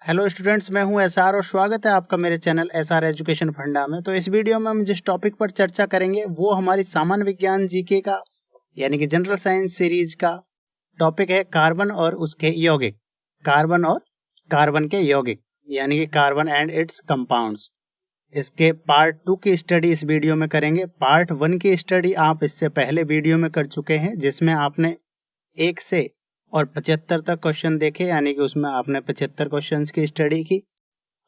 Hello students, मैं हूं SR और स्वागत है आपका मेरे चैनल एसआर एजुकेशन फंडा में। तो इस वीडियो में हम जिस टॉपिक पर चर्चा करेंगे वो हमारी सामान्य विज्ञान जीके का यानी कि जनरल साइंस सीरीज का टॉपिक है कार्बन और उसके यौगिक। कार्बन और कार्बन के यौगिक यानी कि कार्बन एंड इट्स कंपाउंड्स। इसके पार्ट 2 की स्टडी इस वीडियो में करेंगे। पार्ट 1 की स्टडी आप इससे पहले वीडियो में कर चुके हैं, जिसमें आपने 1 से और 75 तक क्वेश्चन देखे, यानी कि उसमें आपने 75 क्वेश्चंस की स्टडी की।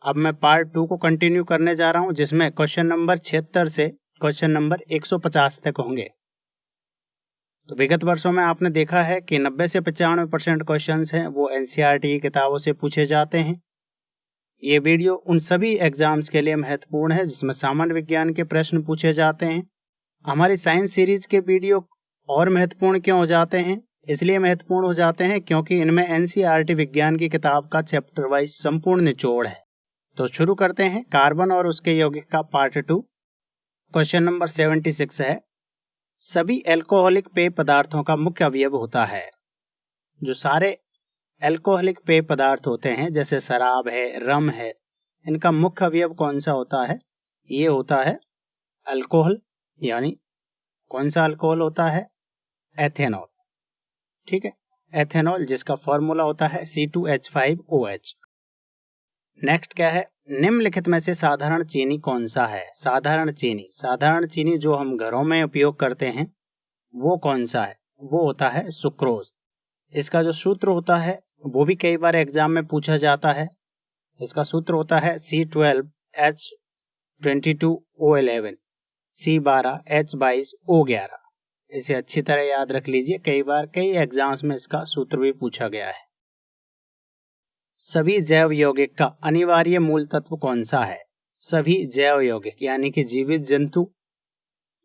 अब मैं पार्ट 2 को कंटिन्यू करने जा रहा हूं, जिसमें क्वेश्चन नंबर 76 से क्वेश्चन नंबर 150 तक होंगे। तो विगत वर्षों में आपने देखा है कि 90 से 95% क्वेश्चंस हैं वो एनसीईआरटी की किताबों से पूछे जाते हैं। ये वीडियो उन सभी एग्जाम्स के लिए महत्वपूर्ण है जिसमें सामान्य विज्ञान के प्रश्न पूछे जाते हैं। हमारी साइंस सीरीज के वीडियो और महत्वपूर्ण क्यों हो जाते हैं? इसलिए महत्वपूर्ण हो जाते हैं क्योंकि इनमें एनसीईआरटी विज्ञान की किताब का चैप्टर वाइज संपूर्ण निचोड़ है। तो शुरू करते हैं कार्बन और उसके यौगिक का पार्ट 2। क्वेश्चन नंबर 76 है, सभी एल्कोहलिक पेय पदार्थों का मुख्य अवयव होता है। जो सारे एल्कोहलिक पेय पदार्थ होते हैं जैसे शराब है, रम है, इनका मुख्य अवयव कौन सा होता है? ये होता है अल्कोहल। यानी कौन सा अल्कोहल होता है? एथेनॉल। ठीक है, एथेनॉल, जिसका फॉर्मूला होता है C2H5OH। नेक्स्ट क्या है, निम्नलिखित में से साधारण चीनी कौन सा है? साधारण चीनी जो हम घरों में उपयोग करते हैं वो कौन सा है? वो होता है सुक्रोज। इसका जो सूत्र होता है वो भी कई बार एग्जाम में पूछा जाता है। इसका सूत्र होता है C12H22O11 C12H22O11। इसे अच्छी तरह याद रख लीजिए, कई बार कई एग्जाम्स में इसका सूत्र भी पूछा गया है। सभी जैव यौगिक का अनिवार्य मूल तत्व कौन सा है? सभी जैव यौगिक यानी कि जीवित जंतु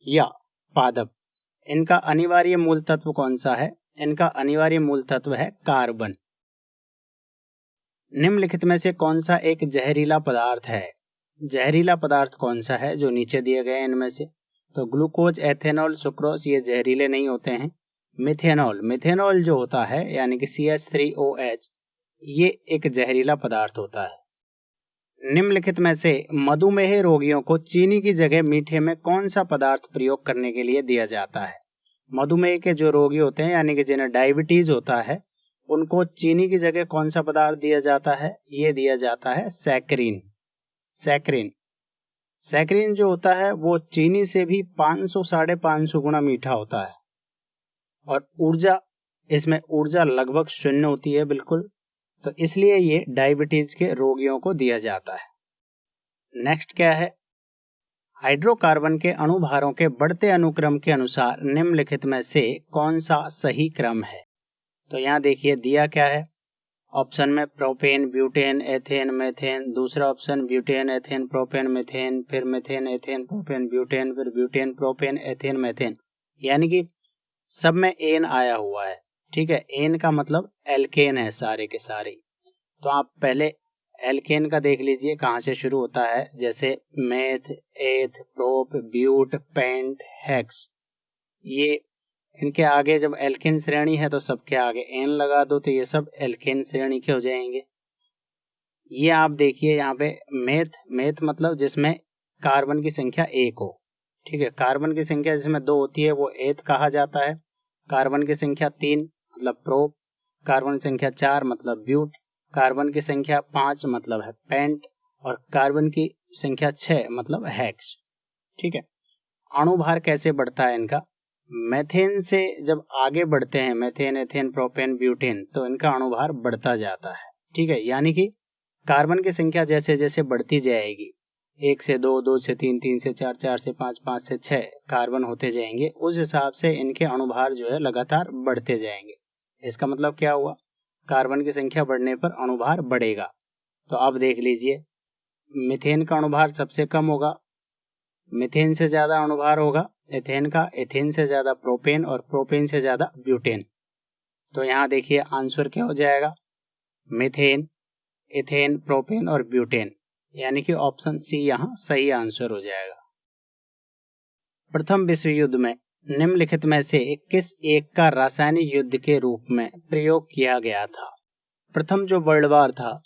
या पादप, इनका अनिवार्य मूल तत्व कौन सा है? इनका अनिवार्य मूल तत्व है कार्बन। निम्नलिखित में से कौन सा एक जहरीला पदार्थ है? जहरीला पदार्थ कौन सा है जो नीचे दिए गए इनमें से? तो ग्लूकोज, एथेनॉल, सुक्रोज ये जहरीले नहीं होते हैं। मिथेनॉल जो होता है यानी कि CH3OH, ये एक जहरीला पदार्थ होता है। निम्नलिखित में से मधुमेह रोगियों को चीनी की जगह मीठे में कौन सा पदार्थ प्रयोग करने के लिए दिया जाता है? मधुमेह के जो रोगी होते हैं यानी कि जिन्हें डायबिटीज होता है, उनको चीनी की जगह कौन सा पदार्थ दिया जाता है? ये दिया जाता है सैकरीन। सैकरीन जो होता है वो चीनी से भी 500-550 गुना मीठा होता है और इसमें ऊर्जा लगभग शून्य होती है, बिल्कुल। तो इसलिए ये डायबिटीज के रोगियों को दिया जाता है। नेक्स्ट क्या है, हाइड्रोकार्बन के अणुभारों के बढ़ते अनुक्रम के अनुसार निम्नलिखित में से कौन सा सही क्रम है? तो यहाँ देखिए दिया क्या है, ऑप्शन में प्रोपेन, ब्यूटेन, एथेन, मेथेन। दूसरा option butane, ethane, propane, methane, फिर मेथेन, एथेन, प्रोपेन, ब्यूटेन, फिर ब्यूटेन, प्रोपेन, एथेन, मेथेन। यानी कि सब में एन आया हुआ है। ठीक है, एन का मतलब एल्केन है सारे के सारे। तो आप पहले एल्केन का देख लीजिए कहाँ से शुरू होता है, जैसे मेथ, एथ, प्रोप, ब्यूट, पेंट, हेक्स। ये इनके आगे जब एल्केन श्रेणी है तो सबके आगे एन लगा दो तो ये सब एल्केन श्रेणी के हो जाएंगे। ये आप देखिए यहाँ पे मेथ मतलब जिसमें कार्बन की संख्या 1 हो। ठीक है, कार्बन की संख्या जिसमें 2 होती है वो एथ कहा जाता है। कार्बन की संख्या 3 मतलब प्रोप, कार्बन की संख्या 4 मतलब ब्यूट, कार्बन की संख्या 5 मतलब है पेंट और कार्बन की संख्या 6 मतलब हेक्स। ठीक है, अणुभार कैसे बढ़ता है इनका? मेथेन से जब आगे बढ़ते हैं, मेथेन, एथेन, प्रोपेन, ब्यूटेन, तो इनका अणुभार बढ़ता जाता है। ठीक है, यानी कि कार्बन की संख्या जैसे जैसे बढ़ती जाएगी, 1 से 2, 2 से 3, 3 से 4, 4 से 5, 5 से 6 कार्बन होते जाएंगे, उस हिसाब से इनके अणुभार जो है लगातार बढ़ते जाएंगे। इसका मतलब क्या हुआ? कार्बन की संख्या बढ़ने पर अणुभार बढ़ेगा। तो अब देख लीजिए, मीथेन का अणुभार सबसे कम होगा, मीथेन से ज्यादा अणुभार होगा एथेन का, एथेन से ज्यादा प्रोपेन और प्रोपेन से ज्यादा ब्यूटेन। तो यहाँ देखिए आंसर क्या हो जाएगा, मीथेन, एथेन, प्रोपेन और ब्यूटेन, यानी कि ऑप्शन सी यहाँ सही आंसर हो जाएगा। प्रथम विश्व युद्ध में निम्नलिखित में से किस एक का रासायनिक युद्ध के रूप में प्रयोग किया गया था? प्रथम जो वर्ल्ड वार था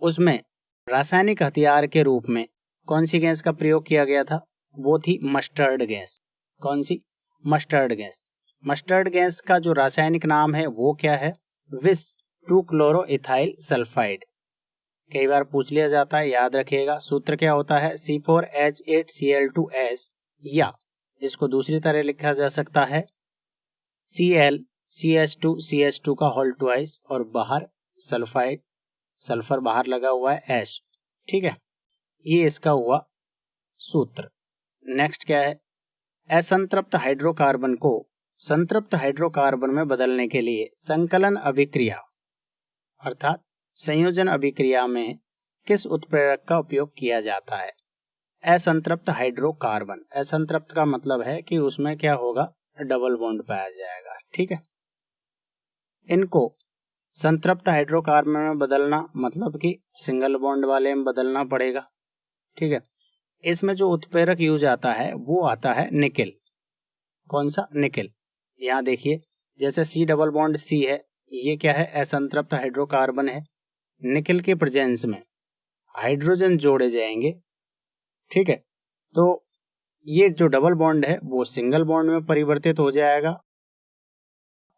उसमें रासायनिक हथियार के रूप में कौन सी गैस का प्रयोग किया गया था? वो थी मस्टर्ड गैस। कौन सी? Mustard gas. मस्टर्ड गैस का जो रासायनिक नाम है वो क्या है? विस 2-क्लोरोइथाइल सल्फाइड। कई बार पूछ लिया जाता है, याद रखिएगा। सूत्र क्या होता है? C4H8Cl2S, या इसको दूसरी तरह लिखा जा सकता है ClCH2CH2 का होल ट्वाइस और बाहर सल्फाइड, सल्फर बाहर लगा हुआ है एश। ठीक है, ये इसका हुआ सूत्र। नेक्स्ट क्या है? असंतृप्त हाइड्रोकार्बन को संतृप्त हाइड्रोकार्बन में बदलने के लिए संकलन अभिक्रिया अर्थात संयोजन अभिक्रिया में किस उत्प्रेरक का उपयोग किया जाता है? असंतृप्त हाइड्रोकार्बन। असंतृप्त का मतलब है कि उसमें क्या होगा? डबल बॉन्ड पाया जाएगा। ठीक है, इनको संतृप्त हाइड्रोकार्बन में बदलना मतलब कि सिंगल बॉन्ड वाले में बदलना पड़ेगा। ठीक है, इसमें जो उत्प्रेरक यूज आता है वो आता है निकेल। कौन सा? निकेल। यहाँ देखिए, जैसे C डबल बॉन्ड C है, ये क्या है? असंतृप्त हाइड्रोकार्बन है। निकेल के प्रेजेंस में हाइड्रोजन जोड़े जाएंगे। ठीक है, तो ये जो डबल बॉन्ड है वो सिंगल बॉन्ड में परिवर्तित हो जाएगा।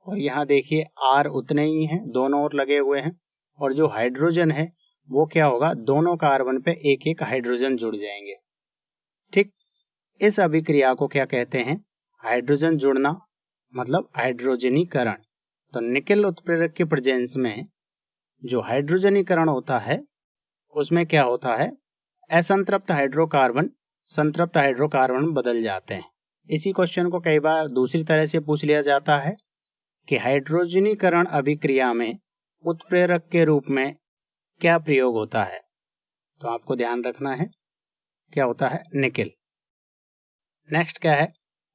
और यहाँ देखिए R उतने ही हैं, दोनों ओर लगे हुए हैं। और जो हाइड्रोजन है वो क्या होगा? दोनों कार्बन पे एक एक हाइड्रोजन जुड़ जाएंगे। ठीक, इस अभिक्रिया को क्या कहते हैं? हाइड्रोजन जुड़ना, मतलब हाइड्रोजनीकरण। तो निकेल उत्प्रेरक के प्रेजेंस में जो हाइड्रोजनीकरण होता है उसमें क्या होता है? असंतृप्त हाइड्रोकार्बन संतृप्त हाइड्रोकार्बन बदल जाते हैं। इसी क्वेश्चन को कई बार दूसरी तरह से पूछ लिया जाता है कि हाइड्रोजनीकरण अभिक्रिया में उत्प्रेरक के रूप में क्या प्रयोग होता है? तो आपको ध्यान रखना है क्या होता है? निकेल। नेक्स्ट क्या है?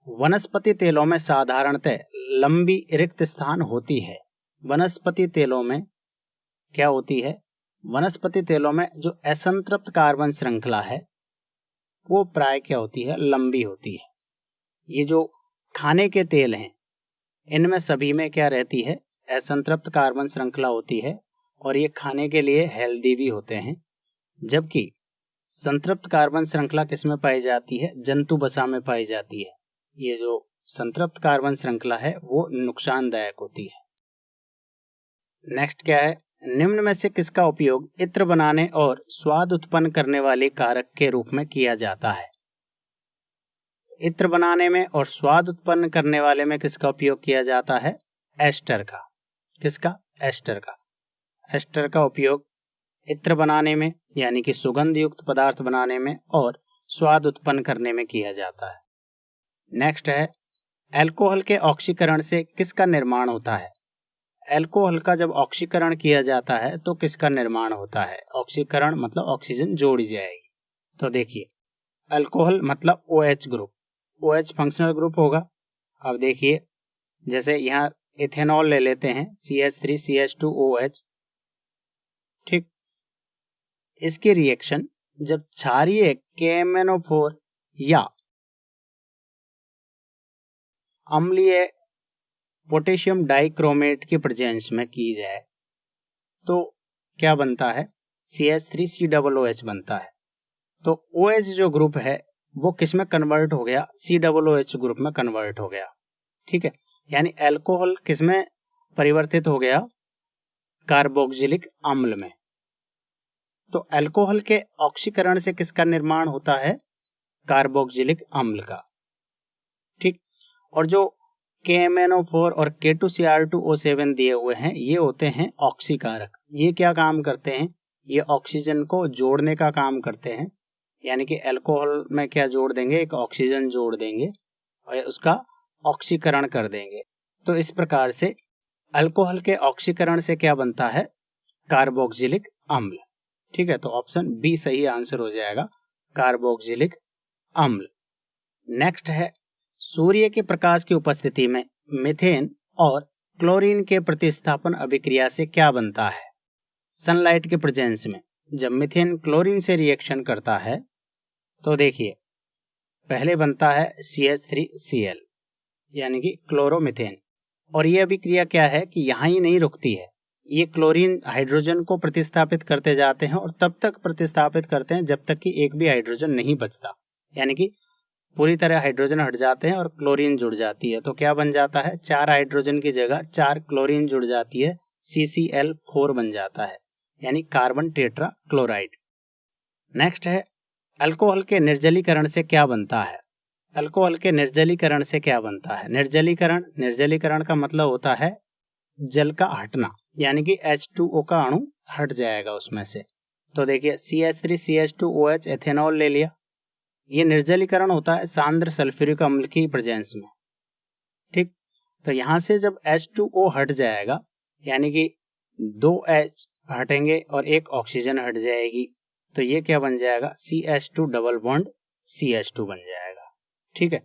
वनस्पति तेलों में साधारणतः लंबी रिक्त स्थान होती है। वनस्पति तेलों में क्या होती है? वनस्पति तेलों में जो असंतृप्त कार्बन श्रृंखला है वो प्राय क्या होती है? लंबी होती है। ये जो खाने के तेल हैं इनमें सभी में क्या रहती है? असंतृप्त कार्बन श्रृंखला होती है और ये खाने के लिए हेल्दी भी होते हैं। जबकि संतृप्त कार्बन श्रृंखला किसमें पाई जाती है? जंतु वसा में पाई जाती है। ये जो संतृप्त कार्बन श्रृंखला है वो नुकसानदायक होती है। नेक्स्ट क्या है? निम्न में से किसका उपयोग इत्र बनाने और स्वाद उत्पन्न करने वाले कारक के रूप में किया जाता है? इत्र बनाने में और स्वाद उत्पन्न करने वाले में किसका उपयोग किया जाता है? एस्टर का। किसका? एस्टर का। एस्टर का उपयोग इत्र बनाने में यानी कि सुगंध युक्त पदार्थ बनाने में और स्वाद उत्पन्न करने में किया जाता है। नेक्स्ट है, अल्कोहल के ऑक्सीकरण से किसका निर्माण होता है? अल्कोहल का जब ऑक्सीकरण किया जाता है तो किसका निर्माण होता है? ऑक्सीकरण मतलब ऑक्सीजन जोड़ी जाएगी। तो देखिए, अल्कोहल मतलब OH group, OH functional group होगा। अब देखिए, जैसे यहाँ इथेनॉल ले लेते हैं CH3CH2OH। ठीक, इसकी रिएक्शन जब क्षारीय KMnO4 या अम्लीय पोटेशियम डाइक्रोमेट के प्रेजेंस में की जाए तो क्या बनता है? CH3COOH बनता है। तो OH जो ग्रुप है वो किस में कन्वर्ट हो गया? COOH ग्रुप में कन्वर्ट हो गया। ठीक है, यानी अल्कोहल किस में परिवर्तित हो गया? कार्बोक्सिलिक अम्ल में। तो अल्कोहल के ऑक्सीकरण से किसका निर्माण होता है? कार्बोक्सिलिक अम्ल का। ठीक, और जो KMnO4 और K2Cr2O7 दिए हुए हैं ये होते हैं ऑक्सीकारक। ये क्या काम करते हैं? ये ऑक्सीजन को जोड़ने का काम करते हैं। यानी कि अल्कोहल में क्या जोड़ देंगे? एक ऑक्सीजन जोड़ देंगे और उसका ऑक्सीकरण कर देंगे। तो इस प्रकार से अल्कोहल के ऑक्सीकरण से क्या बनता है? कार्बोक्सिलिक अम्ल। ठीक है, तो ऑप्शन बी सही आंसर हो जाएगा, कार्बोक्सिलिक अम्ल। नेक्स्ट है, सूर्य के प्रकाश की उपस्थिति में मीथेन और क्लोरीन के प्रतिस्थापन अभिक्रिया से क्या बनता है? सनलाइट के प्रेजेंस में जब मीथेन क्लोरीन से रिएक्शन करता है तो देखिए, पहले बनता है CH3Cl यानी कि क्लोरोमीथेन। और यह अभिक्रिया क्या है कि यहां ही नहीं रुकती है, ये क्लोरीन हाइड्रोजन को प्रतिस्थापित करते जाते हैं और तब तक प्रतिस्थापित करते हैं जब तक कि एक भी हाइड्रोजन नहीं बचता, यानी कि पूरी तरह हाइड्रोजन हट जाते हैं और क्लोरीन जुड़ जाती है। तो क्या बन जाता है, 4 हाइड्रोजन की जगह 4 क्लोरीन जुड़ जाती है, CCl4 बन जाता है, यानी कार्बन टेट्रा क्लोराइड। नेक्स्ट है अल्कोहल के निर्जलीकरण से क्या बनता है। अल्कोहल के निर्जलीकरण से क्या बनता है। निर्जलीकरण का मतलब होता है जल का हटना, यानी कि H2O का अणु हट जाएगा उसमें से। तो देखिए CH3CH2OH एथेनॉल ले लिया, ये निर्जलीकरण होता है सांद्र सल्फ्यूरिक अम्ल की प्रेजेंस में। ठीक, तो यहां से जब H2O हट जाएगा, यानी कि 2 H हटेंगे और एक ऑक्सीजन हट जाएगी, तो ये क्या बन जाएगा, CH2 डबल बॉन्ड CH2 बन जाएगा। ठीक है,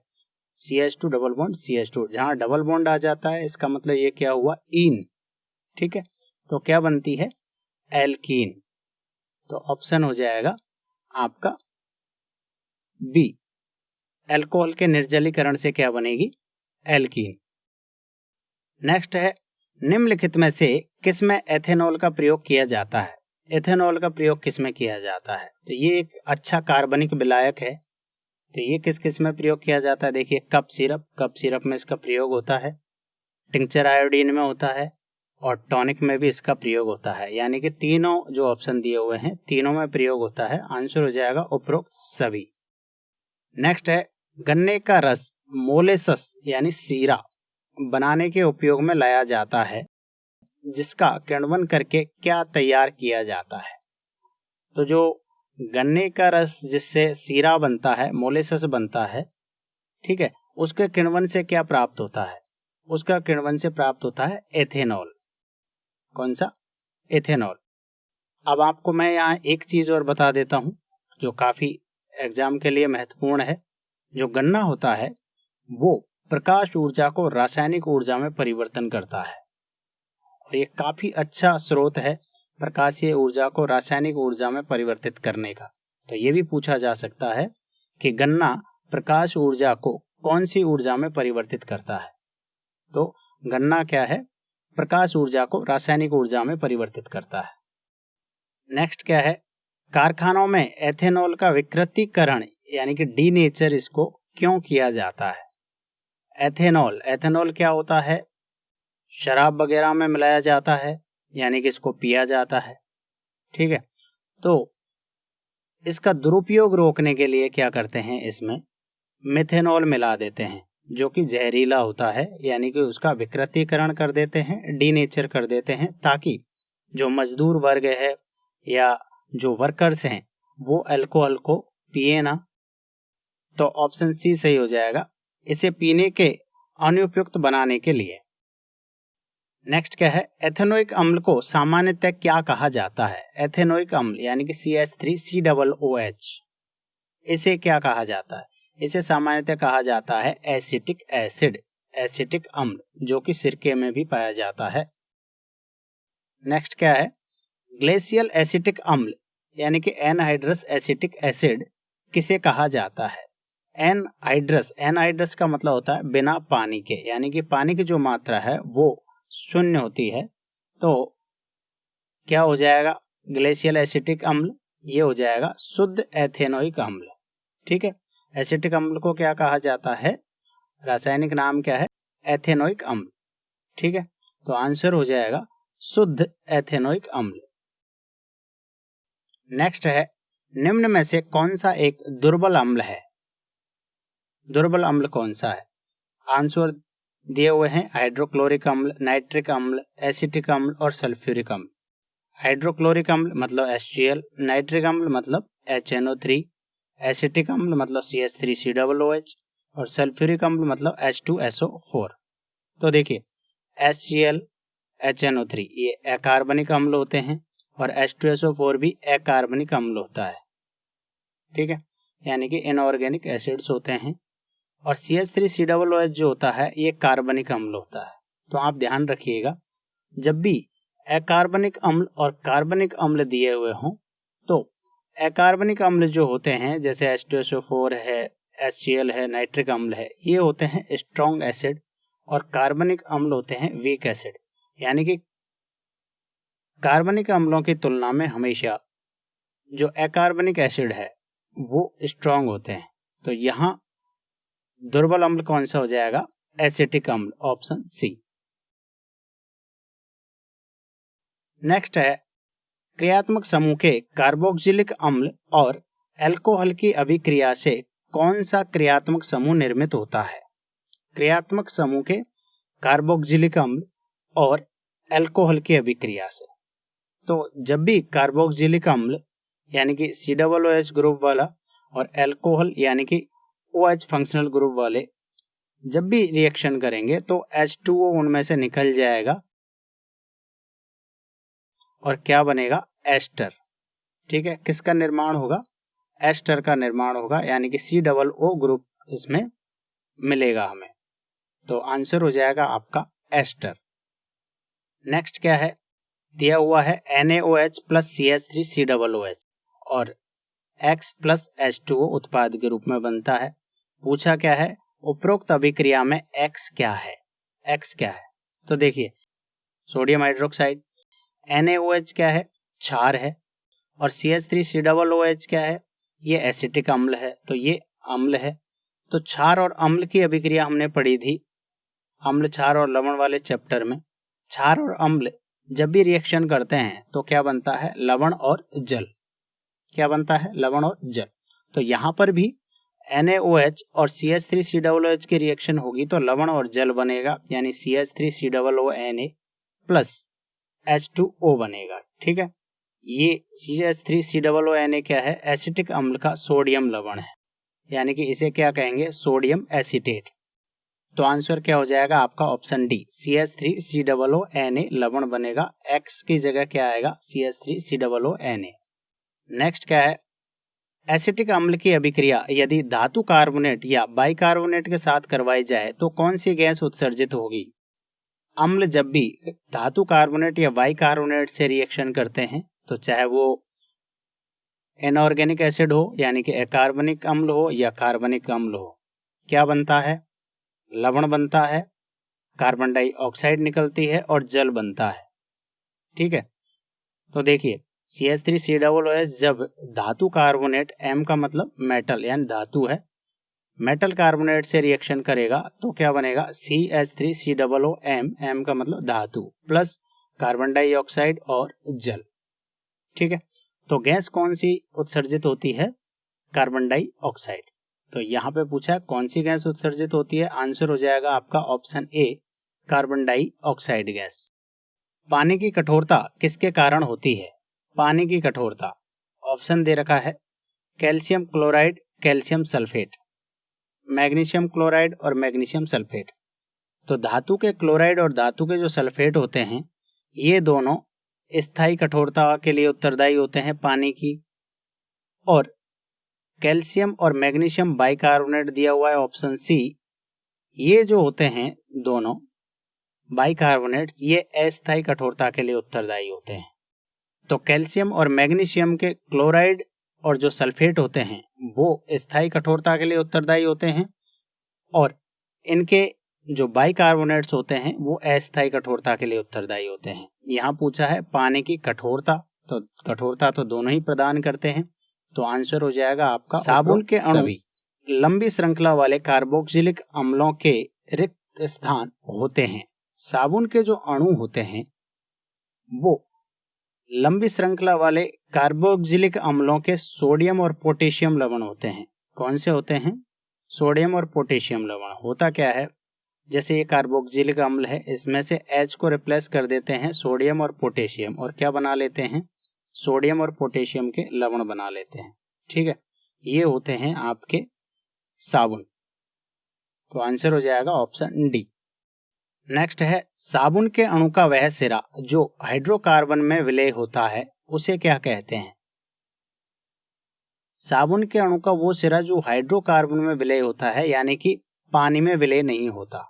CH2 डबल बॉन्ड CH2, जहां डबल बॉन्ड आ जाता है इसका मतलब ये क्या हुआ, ईन। ठीक है, तो क्या बनती है, एल्कीन। तो ऑप्शन हो जाएगा आपका बी, अल्कोहल के निर्जलीकरण से क्या बनेगी, एल्कीन। नेक्स्ट है निम्नलिखित में से किसमें एथेनॉल का प्रयोग किया जाता है। एथेनॉल का प्रयोग किसमें किया जाता है, तो ये एक अच्छा कार्बनिक विलायक है। तो ये किस किस में प्रयोग किया जाता है, देखिए कप सिरप में इसका प्रयोग होता है, टिंचर आयोडीन में होता है और टॉनिक में भी इसका प्रयोग होता है। यानी कि तीनों जो ऑप्शन दिए हुए हैं तीनों में प्रयोग होता है। आंसर हो जाएगा उपरोक्त सभी। नेक्स्ट है गन्ने का रस मोलेसस यानी सीरा बनाने के उपयोग में लाया जाता है, जिसका किण्वन करके क्या तैयार किया जाता है। तो जो गन्ने का रस जिससे सीरा बनता है, मोलेसस बनता है, ठीक है, उसके किण्वन से क्या प्राप्त होता है, उसका किण्वन से प्राप्त होता है एथेनॉल। कौन सा, एथेनॉल। अब आपको मैं यहाँ एक चीज और बता देता हूं जो काफी एग्जाम के लिए महत्वपूर्ण है। जो गन्ना होता है वो प्रकाश ऊर्जा को रासायनिक ऊर्जा में परिवर्तन करता है और ये काफी अच्छा स्रोत है प्रकाशीय ऊर्जा को रासायनिक ऊर्जा में परिवर्तित करने का। तो ये भी पूछा जा सकता है कि गन्ना प्रकाश ऊर्जा को कौन सी ऊर्जा में परिवर्तित करता है। तो गन्ना क्या है, प्रकाश ऊर्जा को रासायनिक ऊर्जा में परिवर्तित करता है। नेक्स्ट क्या है, कारखानों में एथेनॉल का विकृतीकरण यानी कि डीनेचर इसको क्यों किया जाता है। एथेनॉल क्या होता है, शराब वगैरह में मिलाया जाता है, यानी कि इसको पिया जाता है। ठीक है, तो इसका दुरुपयोग रोकने के लिए क्या करते हैं, इसमें मिथेनॉल मिला देते हैं जो कि जहरीला होता है, यानी कि उसका विकृतीकरण कर देते हैं, डीनेचर कर देते हैं, ताकि जो मजदूर वर्ग है या जो वर्कर्स हैं वो अल्कोहल को पिए ना। तो ऑप्शन सी सही हो जाएगा, इसे पीने के अनुपयुक्त बनाने के लिए। नेक्स्ट क्या है, एथेनोइक अम्ल को सामान्यतः क्या कहा जाता है। एथेनोइक अम्ल यानी कि CH3COOH, इसे क्या कहा जाता है, इसे सामान्यतः कहा जाता है एसिटिक एसिड, एसिटिक अम्ल, जो कि सिरके में भी पाया जाता है। नेक्स्ट क्या है, ग्लेशियल एसिटिक अम्ल यानी कि एनहाइड्रस एसिटिक एसिड किसे कहा जाता है। एनहाइड्रस का मतलब होता है बिना पानी के, यानी कि पानी की जो मात्रा है वो शून्य होती है। तो क्या हो जाएगा, ग्लेशियल एसिटिक अम्ल, ये हो जाएगा शुद्ध एथेनोइक अम्ल। ठीक है, एसिटिक अम्ल को क्या कहा जाता है, रासायनिक नाम क्या है, एथेनोइक अम्ल। ठीक है, तो आंसर हो जाएगा शुद्ध एथेनोइक अम्ल। नेक्स्ट है निम्न में से कौन सा एक दुर्बल अम्ल है। दुर्बल अम्ल कौन सा है, आंसर दिए हुए हैं हाइड्रोक्लोरिक अम्ल, नाइट्रिक अम्ल, एसिटिक अम्ल और सल्फ्यूरिक अम्ल। हाइड्रोक्लोरिक अम्ल मतलब HCl, नाइट्रिक अम्ल मतलब HNO3, एसिटिक अम्ल मतलब CH3COOH और सल्फ्यूरिक अम्ल मतलब H2SO4। तो देखिए HCl, HNO3 ये अकार्बनिक अम्ल होते हैं और H2SO4 भी अकार्बनिक अम्ल होता है। ठीक है, यानी कि इनऑर्गेनिक एसिड्स होते हैं। और CH3COOH जो होता है ये कार्बनिक अम्ल होता है। तो आप ध्यान रखिएगा, जब भी अकार्बनिक अम्ल और कार्बनिक अम्ल दिए हुए हों तो अकार्बनिक अम्ल जो होते हैं जैसे H2SO4 है, HCl है, नाइट्रिक अम्ल है, ये होते हैं स्ट्रॉन्ग एसिड और कार्बनिक अम्ल होते हैं वीक एसिड। यानी कि कार्बनिक अम्लों की तुलना में हमेशा जो अकार्बनिक एसिड है वो स्ट्रांग होते हैं। तो यहां दुर्बल अम्ल कौन सा हो जाएगा? एसिटिक अम्ल, ऑप्शन सी। नेक्स्ट है क्रियात्मक समूह के कार्बोक्जिलिक अम्ल और अल्कोहल की अभिक्रिया से कौन सा क्रियात्मक समूह निर्मित होता है? क्रियात्मक समूह के कार्बोक्जिलिक अम्ल और अल्कोहल की अभिक्रिया से। तो जब भी कार्बोक्जिलिक अम्ल यानी कि COOH ग्रुप वाला और अल्कोहल यानी कि OH फंक्शनल ग्रुप वाले जब भी रिएक्शन करेंगे तो H2O उनमें से निकल जाएगा और क्या बनेगा? एस्टर। ठीक है, किसका निर्माण होगा? एस्टर का निर्माण होगा, यानी कि COO ग्रुप इसमें मिलेगा हमें। तो आंसर हो जाएगा आपका एस्टर। नेक्स्ट क्या है? दिया हुआ है NaOH प्लस CH3COOH और X प्लस H2O उत्पाद के रूप में बनता है। पूछा क्या है? उपरोक्त अभिक्रिया में X क्या है? X क्या है? तो देखिए, सोडियम हाइड्रोक्साइड, NaOH क्या है? क्षार है, और CH3COOH क्या है? ये एसिटिक अम्ल है, तो ये अम्ल है। तो क्षार और अम्ल की अभिक्रिया हमने पढ़ी थी अम्ल, क्षार और लवण वाले चैप्टर में। क्षार और अम्ल जब भी रिएक्शन करते हैं तो क्या बनता है? लवण और जल। क्या बनता है? लवण और जल। तो यहां पर भी NaOH और CH3COOH की रिएक्शन होगी तो लवण और जल बनेगा, यानी CH3COONA प्लस H2O बनेगा। ठीक है, ये CH3COONA क्या है? एसिटिक अम्ल का सोडियम लवण है, यानी कि इसे क्या कहेंगे? Sodium acetate. तो आंसर क्या हो जाएगा आपका? ऑप्शन डी, CH3COONA लवण बनेगा। X की जगह क्या आएगा? CH3COONA। नेक्स्ट क्या है? एसिटिक अम्ल की अभिक्रिया यदि धातु कार्बोनेट या बाइकार्बोनेट के साथ करवाई जाए तो कौन सी गैस उत्सर्जित होगी? अम्ल जब भी धातु कार्बोनेट या बाइकार्बोनेट से रिएक्शन करते हैं तो चाहे वो इनऑर्गेनिक एसिड हो यानी कि अकार्बनिक अम्ल हो या कार्बनिक अम्ल हो, क्या बनता है? लवण बनता है, कार्बन डाइऑक्साइड निकलती है और जल बनता है। ठीक है, तो देखिए CH3COOH जब धातु कार्बोनेट, M का मतलब मेटल यानी धातु है, मेटल कार्बोनेट से रिएक्शन करेगा तो क्या बनेगा? CH3COOM, M का मतलब धातु, प्लस कार्बन डाइऑक्साइड और जल। ठीक है, तो गैस कौन सी उत्सर्जित होती है? Carbon dioxide. तो यहां पे पूछा है कौन सी गैस उत्सर्जित होती है? आंसर हो जाएगा आपका option A, carbon dioxide gas. पानी की कठोरता किसके कारण होती है? पानी की कठोरता ऑप्शन दे रखा है calcium chloride, calcium sulphate, magnesium chloride और मैग्नीशियम सल्फेट। तो धातु के क्लोराइड और धातु के जो सल्फेट होते हैं ये दोनों स्थायी कठोरता के लिए उत्तरदायी होते हैं पानी की। और कैल्शियम और मैग्नीशियम बाइकार्बोनेट दिया हुआ है ऑप्शन सी, ये जो होते हैं दोनों बाइकार्बोनेट ये अस्थायी कठोरता के लिए उत्तरदायी होते हैं। तो कैल्शियम और मैग्नीशियम के क्लोराइड और जो सल्फेट होते हैं वो स्थायी कठोरता के लिए उत्तरदायी होते हैं, और इनके जो बाइकार्बोनेट्स होते हैं वो अस्थायी कठोरता के लिए उत्तरदायी होते हैं। यहाँ पूछा है पानी की कठोरता, तो कठोरता तो दोनों ही प्रदान करते हैं। तो आंसर हो जाएगा आपका साबुन के अणु लंबी श्रृंखला वाले कार्बोक्सिलिक अम्लों के रिक्त स्थान होते हैं। साबुन के जो अणु होते हैं वो लंबी श्रृंखला वाले कार्बोक्सिलिक अम्लों के सोडियम और पोटेशियम लवण होते हैं। कौन से होते हैं? सोडियम और पोटेशियम लवण। होता क्या है, जैसे ये कार्बोक्सिलिक अम्ल है, इसमें से H को रिप्लेस कर देते हैं सोडियम और पोटेशियम, और क्या बना लेते हैं? सोडियम और पोटेशियम के लवण बना लेते हैं। ठीक है, ये होते हैं आपके साबुन। तो आंसर हो जाएगा ऑप्शन डी। नेक्स्ट है साबुन के अणु का वह सिरा जो हाइड्रोकार्बन में विलय होता है उसे क्या कहते हैं? साबुन के अणु का वो सिरा जो हाइड्रोकार्बन में विलय होता है यानी कि पानी में विलय नहीं होता,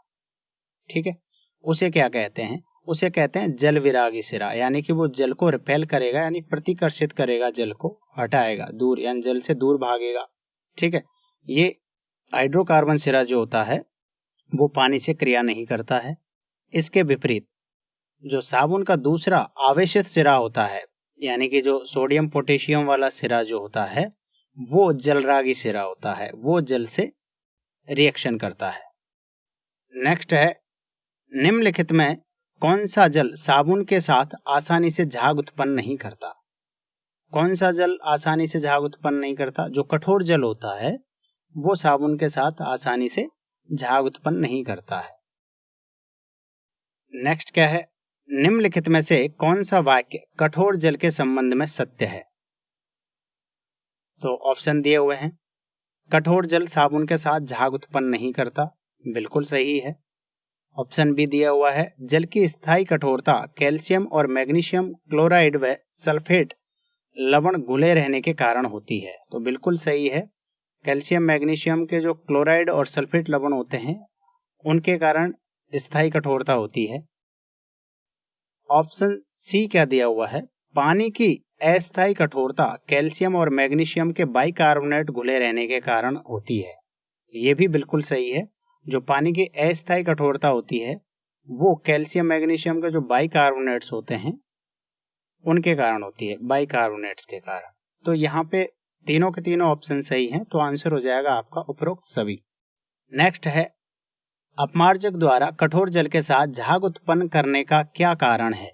ठीक है, उसे क्या कहते हैं? उसे कहते हैं जल विरागी सिरा, यानी कि वो जल को रिपेल करेगा यानी प्रतिकर्षित करेगा, जल को हटाएगा दूर, यानी जल से दूर भागेगा। ठीक है, ये हाइड्रोकार्बन सिरा जो होता है वो पानी से क्रिया नहीं करता है। इसके विपरीत जो साबुन का दूसरा आवेशित सिरा होता है, यानी कि जो सोडियम पोटेशियम वाला सिरा जो होता है वो जलरागी सिरा होता है, वो जल से रिएक्शन करता है। नेक्स्ट है, निम्नलिखित में कौन सा जल साबुन के साथ आसानी से झाग उत्पन्न नहीं करता? कौन सा जल आसानी से झाग उत्पन्न नहीं करता? जो कठोर जल होता है वो साबुन के साथ आसानी से झाग उत्पन्न नहीं करता है। नेक्स्ट क्या है, निम्नलिखित में से कौन सा वाक्य कठोर जल के संबंध में सत्य है? तो ऑप्शन दिए हुए हैं। कठोर जल साबुन के साथ झाग उत्पन्न नहीं करता, बिल्कुल सही है। ऑप्शन बी दिया हुआ है, जल की स्थायी कठोरता कैल्शियम और मैग्नीशियम क्लोराइड व सल्फेट लवण घुले रहने के कारण होती है, तो बिल्कुल सही है। कैल्शियम मैग्नीशियम के जो क्लोराइड और सल्फेट लवण होते हैं उनके कारण स्थायी कठोरता होती है। ऑप्शन सी क्या दिया हुआ है, पानी की अस्थायी कठोरता कैल्शियम और मैग्नीशियम के बाइकार्बोनेट घुले रहने के कारण होती है, ये भी बिल्कुल सही है। जो पानी की अस्थायी कठोरता होती है वो कैल्शियम मैग्नीशियम के जो बाइकार्बोनेट्स होते हैं उनके कारण होती है, बाइकार्बोनेट्स के कारण। तो यहाँ पे तीनों के तीनों ऑप्शन सही हैं, तो आंसर हो जाएगा आपका उपरोक्त सभी। नेक्स्ट है, अपमार्जक द्वारा कठोर जल के साथ झाग उत्पन्न करने का क्या कारण है?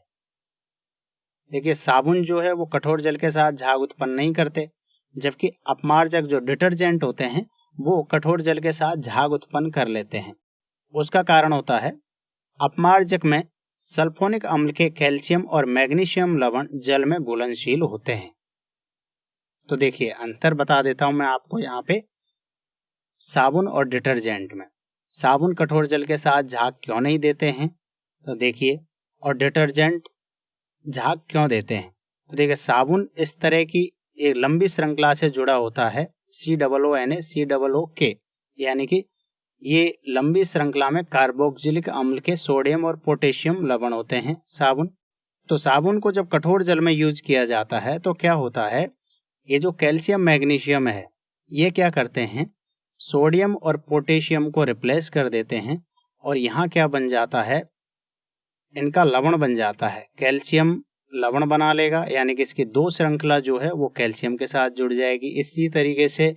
देखिए, साबुन जो है वो कठोर जल के साथ झाग उत्पन्न नहीं करते, जबकि अपमार्जक जो डिटर्जेंट होते हैं वो कठोर जल के साथ झाग उत्पन्न कर लेते हैं। उसका कारण होता है अपमार्जक में सल्फोनिक अम्ल के कैल्शियम और मैग्नीशियम लवण जल में घुलनशील होते हैं। तो देखिए, अंतर बता देता हूं मैं आपको यहाँ पे साबुन और डिटर्जेंट में। साबुन कठोर जल के साथ झाग क्यों नहीं देते हैं, तो देखिए, और डिटर्जेंट झाग क्यों देते हैं? तो देखिए, साबुन इस तरह की एक लंबी श्रृंखला से जुड़ा होता है, COONA COOK, यानी कि ये लंबी श्रृंखला में कार्बोक्सिलिक अम्ल के सोडियम और पोटेशियम लवण होते हैं साबुन। तो साबुन को जब कठोर जल में यूज किया जाता है तो क्या होता है, ये जो कैल्शियम मैग्नीशियम है ये क्या करते हैं, सोडियम और पोटेशियम को रिप्लेस कर देते हैं, और यहाँ क्या बन जाता है, इनका लवण बन जाता है। कैल्शियम लवण बना लेगा, यानी कि इसकी दो श्रृंखला जो है वो कैल्शियम के साथ जुड़ जाएगी। इसी तरीके से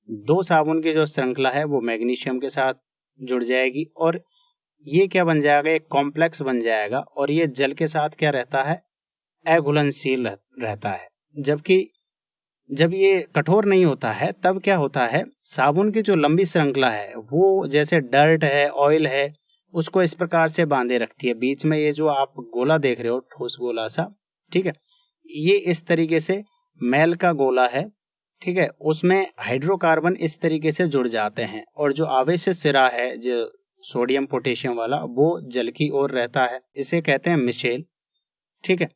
दो साबुन की जो श्रृंखला है वो मैग्नीशियम के साथ जुड़ जाएगी, और ये क्या बन जाएगा, एक कॉम्प्लेक्स बन जाएगा, और ये जल के साथ क्या रहता है, अघुलनशील रहता है। जबकि जब ये कठोर नहीं होता है तब क्या होता है, साबुन की जो लंबी श्रृंखला है वो जैसे डर्ट है, ऑयल है, उसको इस प्रकार से बांधे रखती है। बीच में ये जो आप गोला देख रहे हो, ठोस गोला सा, ठीक है, ये इस तरीके से मैल का गोला है, ठीक है, उसमें हाइड्रोकार्बन इस तरीके से जुड़ जाते हैं, और जो आवेशित सिरा है जो सोडियम पोटेशियम वाला वो जल की ओर रहता है, इसे कहते हैं मिशेल, ठीक है।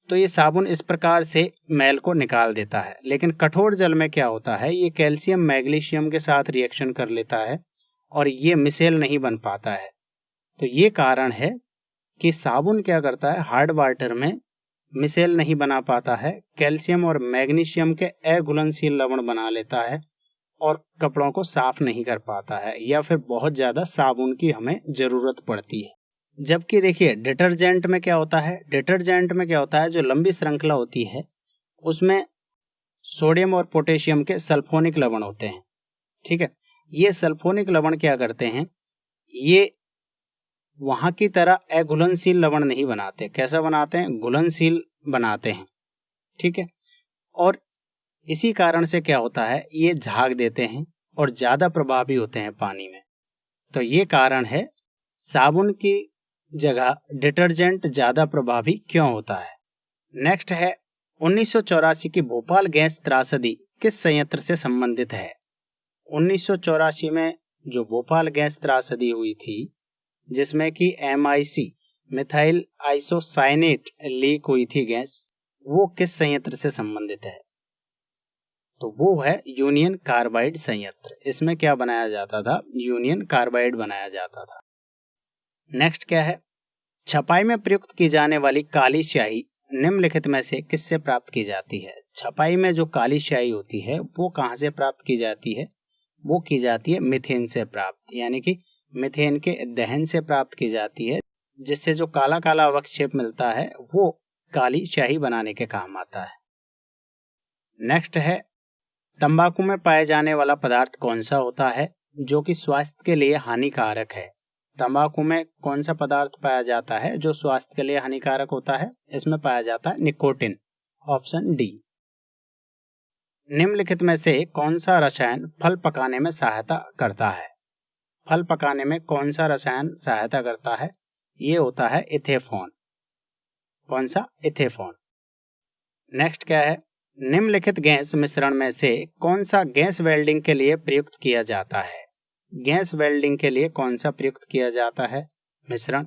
तो ये साबुन इस प्रकार से मैल को निकाल देता है। लेकिन कठोर जल में क्या होता है, ये कैल्शियम मैग्नीशियम के साथ रिएक्शन कर लेता है और ये मिसेल नहीं बन पाता है। तो ये कारण है कि साबुन क्या करता है, हार्ड वाटर में मिसेल नहीं बना पाता है, कैल्शियम और मैग्नीशियम के अघुलनशील लवण बना लेता है और कपड़ों को साफ नहीं कर पाता है, या फिर बहुत ज्यादा साबुन की हमें जरूरत पड़ती है। जबकि देखिए, डिटर्जेंट में क्या होता है, डिटर्जेंट में क्या होता है, जो लंबी श्रृंखला होती है उसमें सोडियम और पोटेशियम के सल्फोनिक लवण होते हैं, ठीक है। ये सल्फोनिक लवण क्या करते हैं, ये वहां की तरह अघुलनशील लवण नहीं बनाते। कैसा बनाते हैं, घुलनशील बनाते हैं, ठीक है। और इसी कारण से क्या होता है, ये झाग देते हैं और ज्यादा प्रभावी होते हैं पानी में। तो ये कारण है साबुन की जगह डिटर्जेंट ज्यादा प्रभावी क्यों होता है। नेक्स्ट है, 1984 की भोपाल गैस त्रासदी किस संयंत्र से संबंधित है? 1984 में जो भोपाल गैस त्रासदी हुई थी, जिसमें कि MIC मिथाइल आइसोसाइनेट लीक हुई थी गैस, वो किस संयंत्र से संबंधित है? तो वो है यूनियन कार्बाइड संयंत्र। इसमें क्या बनाया जाता था, यूनियन कार्बाइड बनाया जाता था। नेक्स्ट क्या है, छपाई में प्रयुक्त की जाने वाली काली स्याही निम्नलिखित में से किससे प्राप्त की जाती है? छपाई में जो काली स्याही होती है वो कहां से प्राप्त की जाती है? वो की जाती है मीथेन से प्राप्त, यानी कि मीथेन के दहन से प्राप्त की जाती है, जिससे जो काला काला अवक्षेप मिलता है वो काली स्याही बनाने के काम आता है। नेक्स्ट है, तंबाकू में पाए जाने वाला पदार्थ कौन सा होता है जो कि स्वास्थ्य के लिए हानिकारक है। तंबाकू में कौन सा पदार्थ पाया जाता है जो स्वास्थ्य के लिए हानिकारक होता है? इसमें पाया जाता है निकोटिन, ऑप्शन डी। निम्नलिखित में से कौन सा रसायन फल पकाने में सहायता करता है? फल पकाने में कौन सा रसायन सहायता करता है? ये होता है इथेफॉन। कौन सा? इथेफॉन। नेक्स्ट क्या है, निम्नलिखित गैस मिश्रण में से कौन सा गैस वेल्डिंग के लिए प्रयुक्त किया जाता है? गैस वेल्डिंग के लिए कौन सा प्रयुक्त किया जाता है मिश्रण?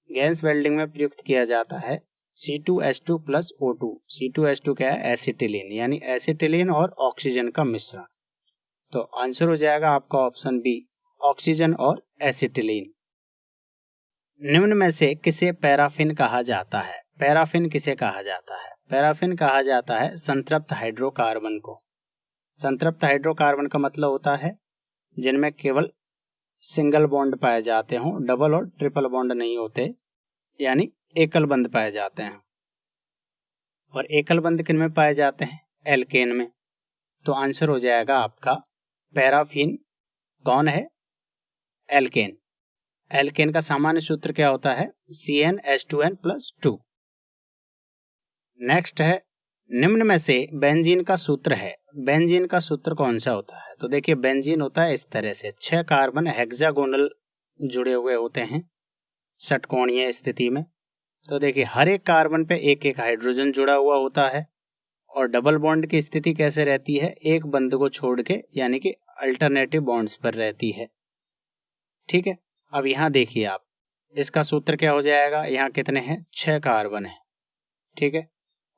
गैस वेल्डिंग में प्रयुक्त किया जाता है C2H2 प्लस O2। C2H2 क्या है? एसिटिलीन, यानी एसिटिलीन और ऑक्सीजन का मिश्रण। तो आंसर हो जाएगा आपका ऑप्शन बी, ऑक्सीजन और एसिटिलीन। निम्न में से किसे पैराफिन कहा जाता है? पैराफिन किसे कहा जाता है? पैराफिन कहा जाता है संतृप्त हाइड्रोकार्बन को। संतृप्त हाइड्रोकार्बन का मतलब होता है जिनमें केवल सिंगल बॉन्ड पाए जाते हों, डबल और ट्रिपल बॉन्ड नहीं होते, यानी एकल बंध पाए जाते हैं। और एकल बंध किन में पाए जाते हैं? एल्केन में। तो आंसर हो जाएगा आपका पैराफिन कौन है? एल्केन। एल्केन का सामान्य सूत्र क्या होता है? CnH2n+2। नेक्स्ट है, निम्न में से बेंजीन का सूत्र है। बेंजीन का सूत्र कौन सा होता है? तो देखिए, बेंजीन होता है इस तरह से, 6 कार्बन हेक्सागोनल जुड़े हुए होते हैं षटकोणीय स्थिति में। तो देखिए, हर एक कार्बन पे एक एक हाइड्रोजन जुड़ा हुआ होता है और डबल बॉन्ड की स्थिति कैसे रहती है? एक बंध को छोड़ के, यानी कि अल्टरनेटिव बॉन्ड्स पर रहती है। ठीक है, अब यहाँ देखिए आप, इसका सूत्र क्या हो जाएगा? यहाँ कितने हैं? 6 कार्बन है। ठीक है,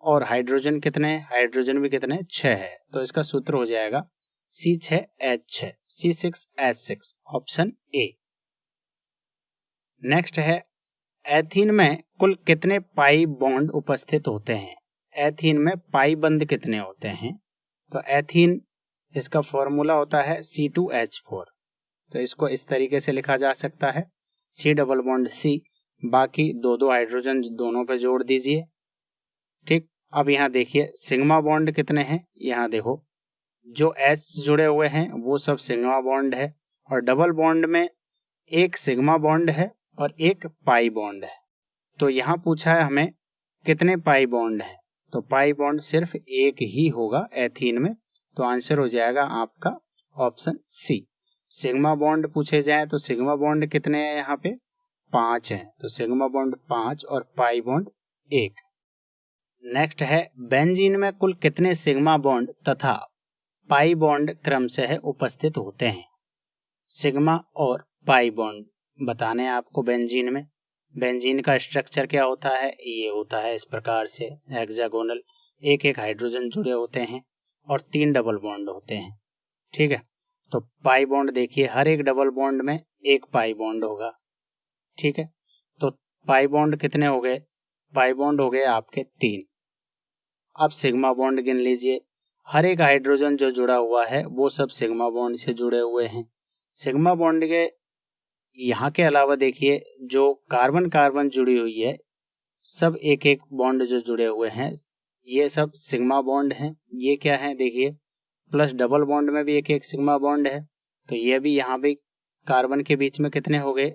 और हाइड्रोजन कितने हैं? हाइड्रोजन भी कितने? 6 है। तो इसका सूत्र हो जाएगा C6H6, C6H6, option A. Next है, एथीन में कुल कितने पाई बॉन्ड उपस्थित होते हैं? एथीन में पाई बंध कितने होते हैं? तो एथीन, इसका फॉर्मूला होता है C2H4। तो इसको इस तरीके से लिखा जा सकता है, C डबल बॉन्ड C, बाकी दो हाइड्रोजन दोनों पे जोड़ दीजिए। ठीक, अब यहाँ देखिए सिग्मा बॉन्ड कितने हैं? यहाँ देखो, जो H जुड़े हुए हैं वो सब सिग्मा बॉन्ड है, और डबल बॉन्ड में एक सिग्मा बॉन्ड है और एक पाई बॉन्ड है। तो यहाँ पूछा है हमें कितने पाई बॉन्ड है, तो पाई बॉन्ड सिर्फ एक ही होगा एथीन में। तो आंसर हो जाएगा आपका ऑप्शन सी। सिग्मा बॉन्ड पूछे जाए तो सिग्मा बॉन्ड कितने हैं? यहाँ पे 5 हैं, तो सिग्मा बॉन्ड 5 और पाई बॉन्ड 1। नेक्स्ट है, बेंजीन में कुल कितने सिग्मा बॉन्ड तथा पाई बॉन्ड क्रमशः उपस्थित होते हैं? सिग्मा और पाई बॉन्ड बताने हैं आपको बेंजीन में। बेंजीन का स्ट्रक्चर क्या होता है? ये होता है इस प्रकार से, हेक्सागोनल, एक एक हाइड्रोजन जुड़े होते हैं और 3 डबल बॉन्ड होते हैं। ठीक है, तो पाई बॉन्ड देखिए, हर एक डबल बॉन्ड में एक पाई बॉन्ड होगा। ठीक है, तो पाई बॉन्ड कितने हो गए? पाई बॉन्ड हो गए आपके 3। अब सिग्मा बॉन्ड गिन लीजिए, हर एक हाइड्रोजन जो जुड़ा हुआ है वो सब सिग्मा बॉन्ड से जुड़े हुए हैं। सिग्मा बॉन्ड के यहाँ के अलावा देखिए, जो कार्बन कार्बन जुड़ी हुई है, सब एक एक बॉन्ड जो जुड़े हुए हैं ये सब सिग्मा बॉन्ड हैं। ये क्या है? देखिए, प्लस डबल बॉन्ड में भी एक एक सिग्मा बॉन्ड है, तो ये भी यहाँ भी कार्बन के बीच में कितने हो गए?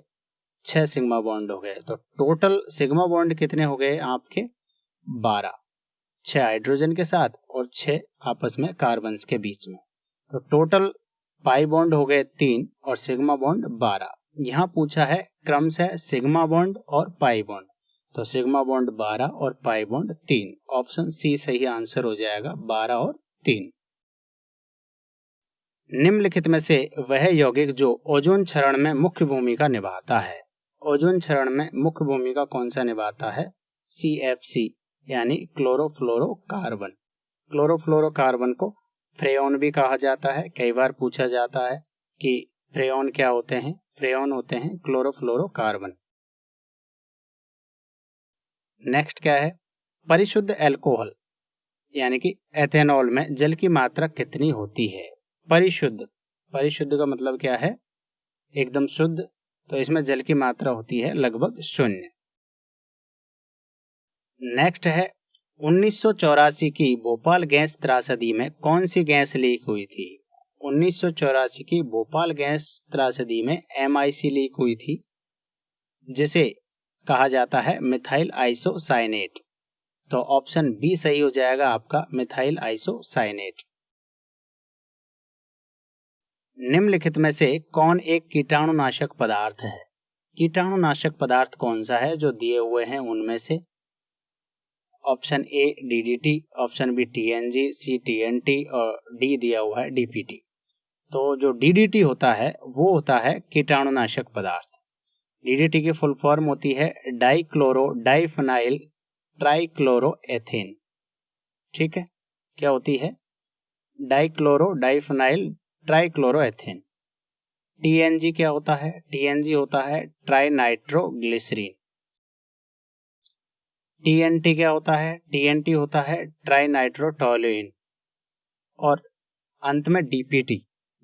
6 सिग्मा बॉन्ड हो गए। तो टोटल सिग्मा बॉन्ड कितने हो गए आपके? 12, 6 हाइड्रोजन के साथ और 6 आपस में कार्बन के बीच में। तो टोटल पाई बॉन्ड हो गए 3 और सिग्मा बॉन्ड 12। यहाँ पूछा है क्रमशः सिग्मा बॉन्ड और पाई बॉन्ड, तो सिग्मा बॉन्ड 12 और पाई बॉन्ड 3, ऑप्शन सी सही आंसर हो जाएगा, 12 और 3। निम्नलिखित में से वह यौगिक जो ओजोन क्षरण में मुख्य भूमिका निभाता है? ओजोन क्षरण में मुख्य भूमिका कौन सा निभाता है? CFC, यानी क्लोरोफ्लोरोकार्बन। क्लोरोफ्लोरोकार्बन को फ्रेऑन भी कहा जाता है। कई बार पूछा जाता है कि फ्रेऑन क्या होते हैं? फ्रेऑन होते हैं क्लोरोफ्लोरोकार्बन। नेक्स्ट क्या है? परिशुद्ध अल्कोहल यानी कि एथेनॉल में जल की मात्रा कितनी होती है? परिशुद्ध, परिशुद्ध का मतलब क्या है? एकदम शुद्ध, तो इसमें जल की मात्रा होती है लगभग 0। नेक्स्ट है 1984 की भोपाल गैस त्रासदी में कौन सी गैस लीक हुई थी? 1984 की भोपाल गैस त्रासदी में MIC लीक हुई थी, जिसे कहा जाता है मिथाइल आइसोसाइनेट। तो ऑप्शन बी सही हो जाएगा आपका, मिथाइल आइसोसाइनेट। निम्नलिखित में से कौन एक कीटाणुनाशक पदार्थ है? कीटाणुनाशक पदार्थ कौन सा है जो दिए हुए हैं उनमें से? Option A DDT, option B TNG, C TNT और डी दिया हुआ है DPT। तो जो DDT होता है वो होता है कीटाणुनाशक पदार्थ। DDT की फुल फॉर्म होती है डाइक्लोरो डाइफिनाइल ट्राइक्लोरोएथेन। ठीक है, क्या होती है? Dichloro diphenyl ट्राइक्लोरोएथेन। TNG क्या होता है? TNG होता है ट्राइनाइट्रोग्लिसरीन। TNT क्या होता है? TNT होता है ट्राइनाइट्रोटोलुइन। और अंत में DPT।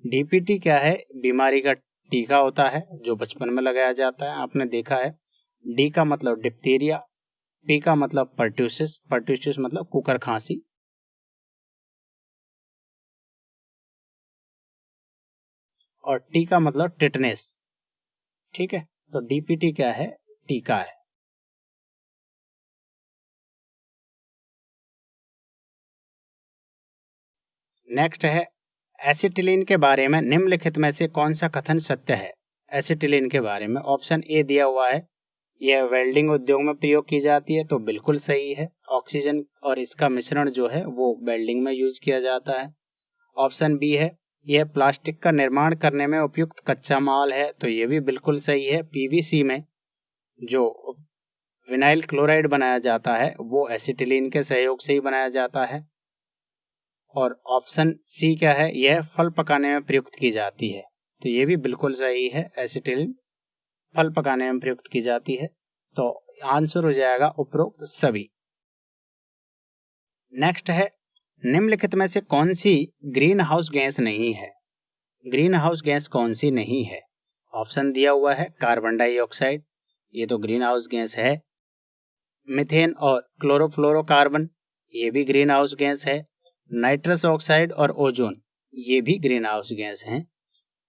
DPT क्या है? बीमारी का टीका होता है जो बचपन में लगाया जाता है, आपने देखा है। D का मतलब डिप्थीरिया, P का मतलब पर्ट्यूसिस, पर्ट्यूसिस मतलब कुकर खांसी, और T का मतलब टिटनेस। ठीक है, तो DPT क्या है? टीका है। नेक्स्ट है एसिटिलीन के बारे में निम्नलिखित में से कौन सा कथन सत्य है? एसिटिलीन के बारे में ऑप्शन ए दिया हुआ है, यह वेल्डिंग उद्योग में प्रयोग की जाती है, तो बिल्कुल सही है। ऑक्सीजन और इसका मिश्रण जो है वो वेल्डिंग में यूज किया जाता है। ऑप्शन बी है, यह प्लास्टिक का निर्माण करने में उपयुक्त कच्चा माल है, तो ये भी बिल्कुल सही है। PVC में जो विनाइल क्लोराइड बनाया जाता है वो एसिटिलीन के सहयोग से ही बनाया जाता है। और ऑप्शन सी क्या है, यह फल पकाने में प्रयुक्त की जाती है, तो ये भी बिल्कुल सही है। एसिटिलीन फल पकाने में प्रयुक्त की जाती है, तो आंसर हो जाएगा उपरोक्त सभी। नेक्स्ट है निम्नलिखित में से कौन सी ग्रीन हाउस गैस नहीं है? ग्रीन हाउस गैस कौन सी नहीं है? ऑप्शन दिया हुआ है कार्बन डाइऑक्साइड, ये तो ग्रीन हाउस गैस है। मीथेन और क्लोरोफ्लोरोकार्बन, ये भी ग्रीन हाउस गैस है। नाइट्रस ऑक्साइड और ओजोन, ये भी ग्रीन हाउस गैस हैं।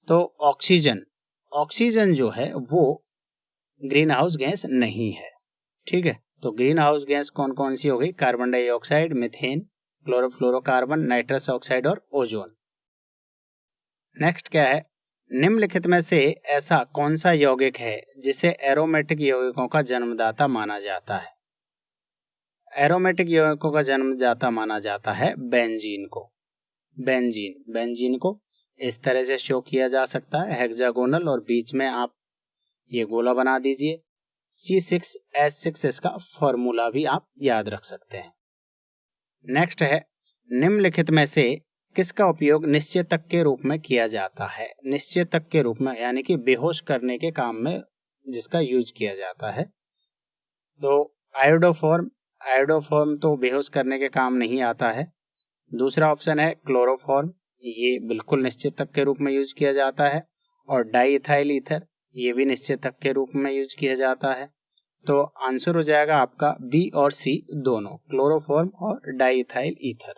तो ऑक्सीजन, ऑक्सीजन जो है वो ग्रीन हाउस गैस नहीं है। ठीक है, तो ग्रीन हाउस गैस कौन कौन सी हो गई? Carbon dioxide, methane, chlorofluorocarbon, nitrous oxide और ओजोन। नेक्स्ट क्या है, निम्नलिखित में से ऐसा कौन सा यौगिक है जिसे एरोमेटिक यौगिकों का जन्मदाता माना जाता है? एरोमेटिक यौगिकों का जन्मदाता माना जाता है बेंजीन को। बेंजीन को इस तरह से शो किया जा सकता है हेक्सागोनल, और बीच में आप ये गोला बना दीजिए। C6H6 इसका फॉर्मूला भी आप याद रख सकते हैं। नेक्स्ट है निम्नलिखित में से किसका उपयोग निश्चेतक के रूप में किया जाता है? निश्चेतक के रूप में यानी कि बेहोश करने के काम में जिसका यूज किया जाता है। तो आयोडोफॉर्म तो बेहोश करने के काम नहीं आता है। दूसरा ऑप्शन है क्लोरोफॉर्म, ये बिल्कुल निश्चेतक के रूप में यूज किया जाता है। और डाइइथाइल ईथर, ये भी निश्चेतक के रूप में यूज किया जाता है। तो आंसर हो जाएगा आपका बी और सी दोनों, क्लोरोफॉर्म और डाइइथाइल ईथर।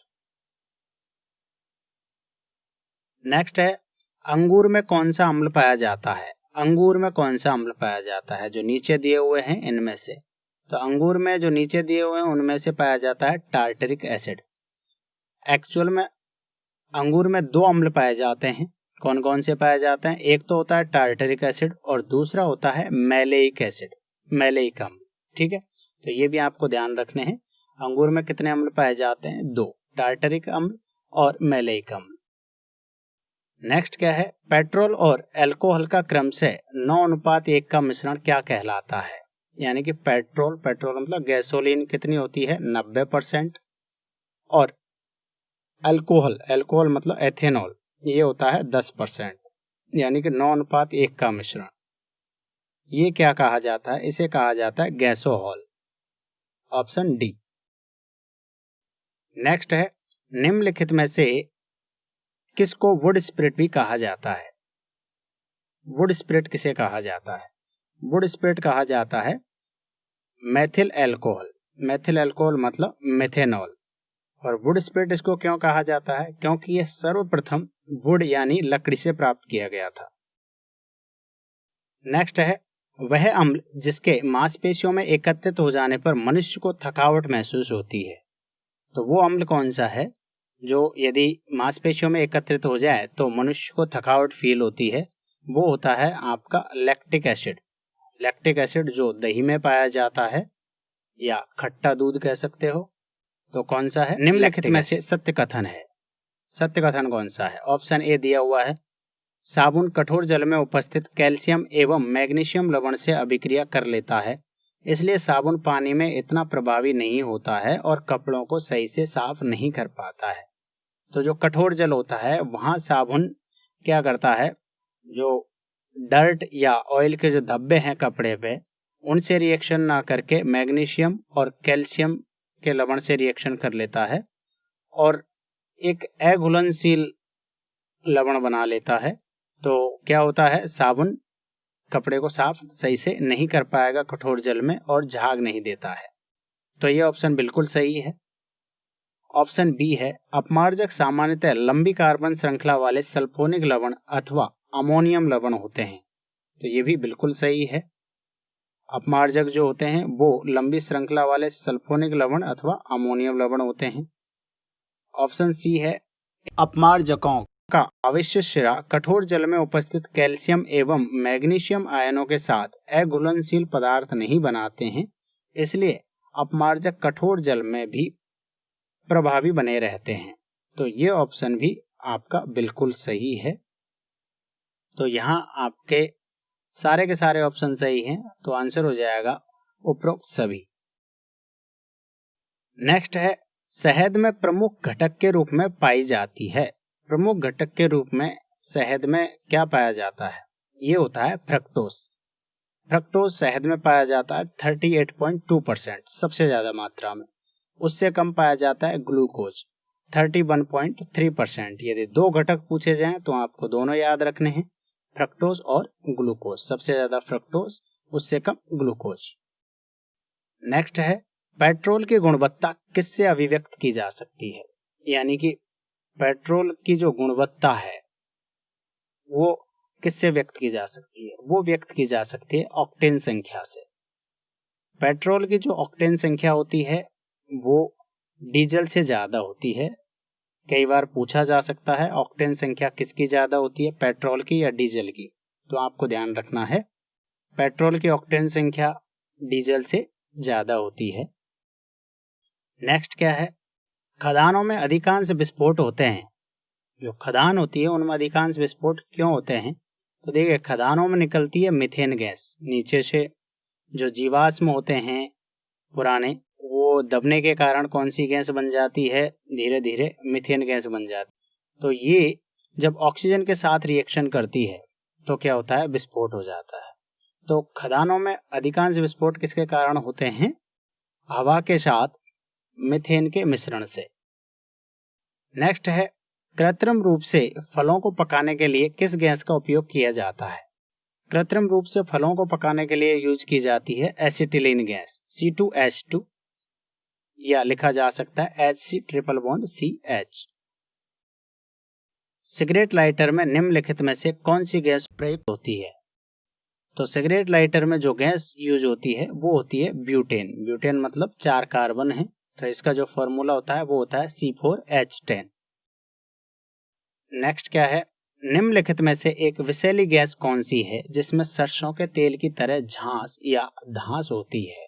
नेक्स्ट है अंगूर में कौन सा अम्ल पाया जाता है? अंगूर में कौन सा अम्ल पाया जाता है? जो नीचे दिए हुए हैं इनमें से। तो अंगूर में जो नीचे दिए हुए हैं उनमें से पाया जाता है टार्टरिक एसिड। एक्चुअल में अंगूर में दो अम्ल पाए जाते हैं। कौन कौन से पाए जाते हैं? एक तो होता है टार्टरिक एसिड और दूसरा होता है मैलेइक एसिड, मैलेइक अम्ल। ठीक है, तो ये भी आपको ध्यान रखने हैं। अंगूर में कितने अम्ल पाए जाते हैं? दो, टार्टरिक अम्ल और मैलेइक अम्ल। नेक्स्ट क्या है, पेट्रोल और अल्कोहल का क्रम से 9:1 का मिश्रण क्या कहलाता है? यानी कि पेट्रोल मतलब गैसोलीन कितनी होती है? 90%। और अल्कोहल मतलब एथेनॉल, ये होता है 10%, यानी कि 9:1 का मिश्रण। ये क्या कहा जाता है? इसे कहा जाता है गैसोहॉल। Option D. नेक्स्ट है निम्नलिखित में से किसको वुड स्पिरिट भी कहा जाता है? वुड स्पिरिट किसे कहा जाता है? वुड स्पिरिट कहा जाता है मेथिल अल्कोहल। मेथिल अल्कोहल मतलब मेथेनॉल। और वुड स्पिरिट इसको क्यों कहा जाता है? क्योंकि यह सर्वप्रथम वुड यानी लकड़ी से प्राप्त किया गया था। नेक्स्ट है वह अम्ल जिसके मांसपेशियों में एकत्रित हो जाने पर मनुष्य को थकावट महसूस होती है। तो वो अम्ल कौन सा है जो यदि मांसपेशियों में एकत्रित हो जाए तो मनुष्य को थकावट फील होती है? वो होता है आपका लैक्टिक एसिड। लैक्टिक एसिड जो दही में पाया जाता है या खट्टा दूध कह सकते हो। तो कौन सा है? निम्नलिखित में से सत्य कथन है। सत्य कथन कौन सा है? ऑप्शन ए दिया हुआ है, साबुन कठोर जल में उपस्थित कैल्शियम एवं मैग्नीशियम लवण से अभिक्रिया कर लेता है, इसलिए साबुन पानी में इतना प्रभावी नहीं होता है और कपड़ों को सही से साफ नहीं कर पाता है। तो जो कठोर जल होता है वहां साबुन क्या करता है, जो डर्ट या ऑयल के जो धब्बे हैं कपड़े पे उनसे रिएक्शन ना करके मैग्नीशियम और कैल्शियम के लवण से रिएक्शन कर लेता है और एक अघुलनशील लवण बना लेता है। तो क्या होता है, साबुन कपड़े को साफ सही से नहीं कर पाएगा कठोर जल में और झाग नहीं देता है। तो ये ऑप्शन बिल्कुल सही है। ऑप्शन बी है, अपमार्जक सामान्यतः लंबी कार्बन श्रृंखला वाले सल्फोनिक लवण अथवा अमोनियम लवण होते हैं। तो ये भी बिल्कुल सही है। अपमार्जक जो होते हैं वो लंबी श्रृंखला वाले सल्फोनिक लवण अथवा अमोनियम लवण होते हैं। ऑप्शन सी है, अपमार्जकों का अवशिष्ट शिरा कठोर जल में उपस्थित कैल्शियम एवं मैग्नीशियम आयनों के साथ अघुलनशील पदार्थ नहीं बनाते हैं, इसलिए अपमार्जक कठोर जल में भी प्रभावी बने रहते हैं। तो ये ऑप्शन भी आपका बिल्कुल सही है। तो यहाँ आपके सारे के सारे ऑप्शन सही हैं, तो आंसर हो जाएगा उपरोक्त सभी। नेक्स्ट है, शहद में प्रमुख घटक के रूप में पाई जाती है। प्रमुख घटक के रूप में शहद में क्या पाया जाता है? ये होता है फ्रक्टोज। फ्रक्टोज शहद में पाया जाता है 38.2% सबसे ज्यादा मात्रा में। उससे कम पाया जाता है ग्लूकोज 31.3%। यदि दो घटक पूछे जाएं तो आपको दोनों याद रखने हैं, फ्रक्टोज और ग्लूकोज। सबसे ज्यादा फ्रक्टोज, उससे कम ग्लूकोज। नेक्स्ट है, पेट्रोल की गुणवत्ता किससे अभिव्यक्त की जा सकती है? यानी कि पेट्रोल की जो गुणवत्ता है वो किससे व्यक्त की जा सकती है? वो व्यक्त की जा सकती है ऑक्टेन संख्या से। पेट्रोल की जो ऑक्टेन संख्या होती है वो डीजल से ज्यादा होती है। कई बार पूछा जा सकता है ऑक्टेन संख्या किसकी ज्यादा होती है, पेट्रोल की या डीजल की? तो आपको ध्यान रखना है पेट्रोल की ऑक्टेन संख्या डीजल से ज्यादा होती है। नेक्स्ट क्या है, खदानों में अधिकांश विस्फोट होते हैं। जो खदान होती है उनमें अधिकांश विस्फोट क्यों होते हैं? तो देखिए, खदानों में निकलती है मीथेन गैस। नीचे से जो जीवाश्म होते हैं पुराने, वो दबने के कारण कौन सी गैस बन जाती है? धीरे धीरे मीथेन गैस बन जाती है। तो ये जब ऑक्सीजन के साथ रिएक्शन करती है तो क्या होता है? विस्फोट हो जाता है। तो खदानों में अधिकांश विस्फोट किसके कारण होते हैं? हवा के साथ मीथेन के मिश्रण से। नेक्स्ट है, कृत्रिम रूप से फलों को पकाने के लिए किस गैस का उपयोग किया जाता है? कृत्रिम रूप से फलों को पकाने के लिए यूज की जाती है एसिटिलीन गैस C2H2, या लिखा जा सकता है HC≡CH। सिगरेट लाइटर में निम्नलिखित में से कौन सी गैस प्रयुक्त होती है? तो सिगरेट लाइटर में जो गैस यूज होती है वो होती है ब्यूटेन। ब्यूटेन मतलब 4 कार्बन है, तो इसका जो फॉर्मूला होता है वो होता है C4H10। नेक्स्ट क्या है, निम्नलिखित में से एक विषैली गैस कौन सी है जिसमें सरसों के तेल की तरह झांस या धांस होती है?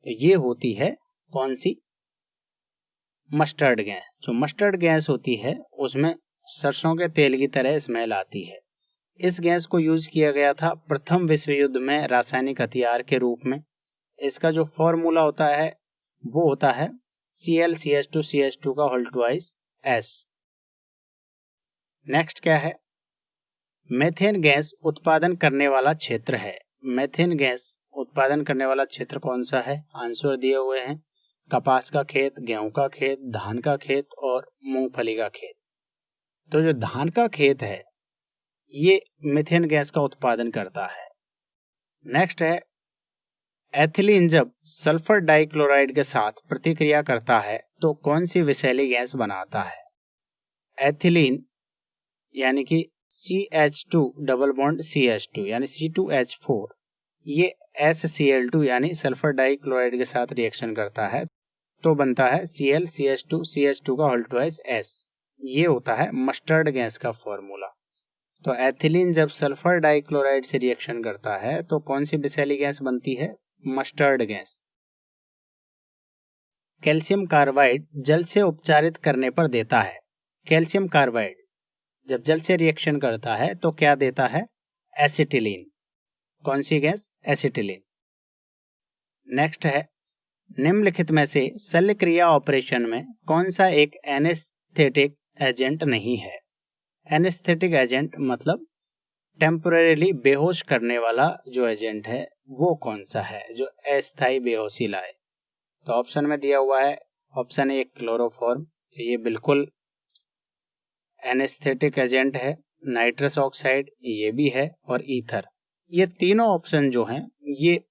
तो ये होती है कौन सी? Mustard gas. जो मस्टर्ड गैस होती है उसमें सरसों के तेल की तरह स्मेल आती है। इस गैस को यूज किया गया था प्रथम विश्व युद्ध में रासायनिक हथियार के रूप में। इसका जो फॉर्मूला होता है वो होता है ClCH2CH2 का होल ट्वाइस S। नेक्स्ट क्या है, मेथेन गैस उत्पादन करने वाला क्षेत्र है। मेथेन गैस उत्पादन करने वाला क्षेत्र कौन सा है? आंसर दिए हुए हैं, कपास का खेत, गेहूं का खेत, धान का खेत और मूंगफली का खेत। तो जो धान का खेत है ये मीथेन गैस का उत्पादन करता है। नेक्स्ट है एथिलीन जब सल्फर डाइक्लोराइड के साथ प्रतिक्रिया करता है तो कौन सी विषैली गैस बनाता है? एथिलीन यानी कि CH2 डबल बॉन्ड CH2 यानी C2H4, ये SCl2 यानी सल्फर डाइक्लोराइड के साथ रिएक्शन करता है तो बनता है Cl CH2 CH2 का होल ट्वाइस S। ये होता है मस्टर्ड गैस का फॉर्मूला। तो एथिलीन जब सल्फर डाइक्लोराइड से रिएक्शन करता है तो कौन सी विषैली गैस बनती है? Mustard gas. कैल्शियम कार्बाइड जल से उपचारित करने पर देता है। कैल्शियम कार्बाइड जब जल से रिएक्शन करता है तो क्या देता है? एसिटिलीन। कौन सी गैस? एसिटिलीन। नेक्स्ट है निम्नलिखित में से शल्य क्रिया ऑपरेशन में कौन सा एक एनेस्थेटिक एजेंट नहीं है? एनेस्थेटिक एजेंट मतलब टेम्पोरेली बेहोश करने वाला जो एजेंट है वो कौन सा है जो अस्थायी बेहोशी लाए? तो ऑप्शन में दिया हुआ है ऑप्शन ए क्लोरोफॉर्म, ये बिल्कुल एनेस्थेटिक एजेंट है। नाइट्रस ऑक्साइड ये भी है, और ईथर, ये तीनों ऑप्शन जो हैं ये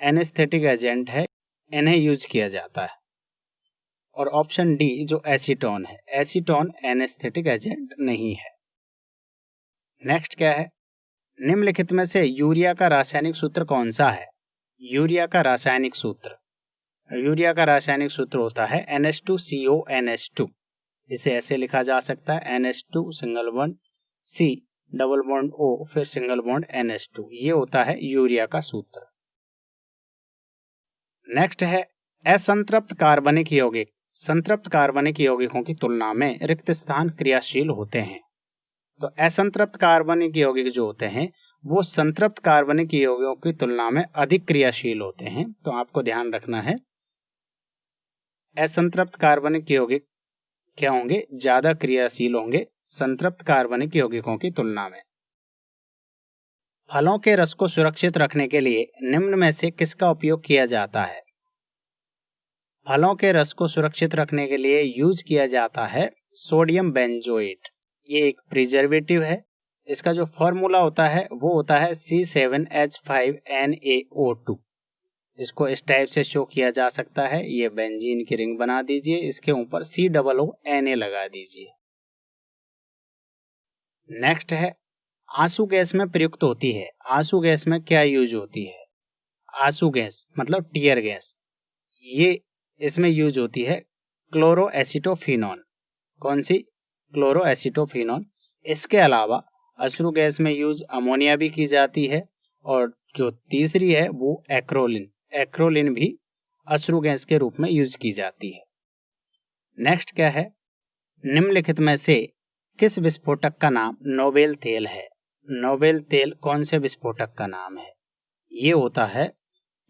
एनेस्थेटिक एजेंट है, इन्हें यूज किया जाता है। और ऑप्शन डी जो एसीटोन है, एसीटोन एनेस्थेटिक एजेंट नहीं है। नेक्स्ट क्या है? निम्नलिखित में से यूरिया का रासायनिक सूत्र कौन सा है? यूरिया का रासायनिक सूत्र, यूरिया का रासायनिक सूत्र होता है NH2CONH2। इसे ऐसे लिखा जा सकता है NH2 single bond C double bond O फिर सिंगल बॉन्ड NH2, ये होता है यूरिया का सूत्र। नेक्स्ट है असंतृप्त कार्बनिक यौगिक संतृप्त कार्बनिक यौगिकों की तुलना में रिक्त स्थान क्रियाशील होते हैं। तो असंतृप्त कार्बनिक यौगिक जो होते हैं वो संतृप्त कार्बनिक यौगिकों की तुलना में अधिक क्रियाशील होते हैं। तो आपको ध्यान रखना है असंतृप्त कार्बनिक यौगिक क्या होंगे? ज्यादा क्रियाशील होंगे संतृप्त कार्बनिक यौगिकों की तुलना में। फलों के रस को सुरक्षित रखने के लिए निम्न में से किसका उपयोग किया जाता है? फलों के रस को सुरक्षित रखने के लिए यूज किया जाता है सोडियम बेंजोएट। ये एक प्रिजर्वेटिव है। इसका जो फॉर्मूला होता है वो होता है C7H5NaO2। इसको इस टाइप से शो किया जा सकता है। ये बेंजीन की रिंग बना दीजिए, इसके ऊपर COONA लगा दीजिए। नेक्स्ट है आंसू गैस में प्रयुक्त होती है। आंसू गैस में क्या यूज होती है? आंसू गैस मतलब टीयर गैस, ये इसमें यूज होती है क्लोरोएसिटोफिनॉन। कौन सी? क्लोरोएसिटोफिनॉन। इसके अलावा अश्रु गैस में यूज अमोनिया भी की जाती है, और जो तीसरी है वो एक्रोलिन, एक्रोलिन भी अश्रु गैस के रूप में यूज की जाती है। नेक्स्ट क्या है? निम्नलिखित में से किस विस्फोटक का नाम नोबेल तेल है? नोबेल तेल कौन से विस्फोटक का नाम है? ये होता है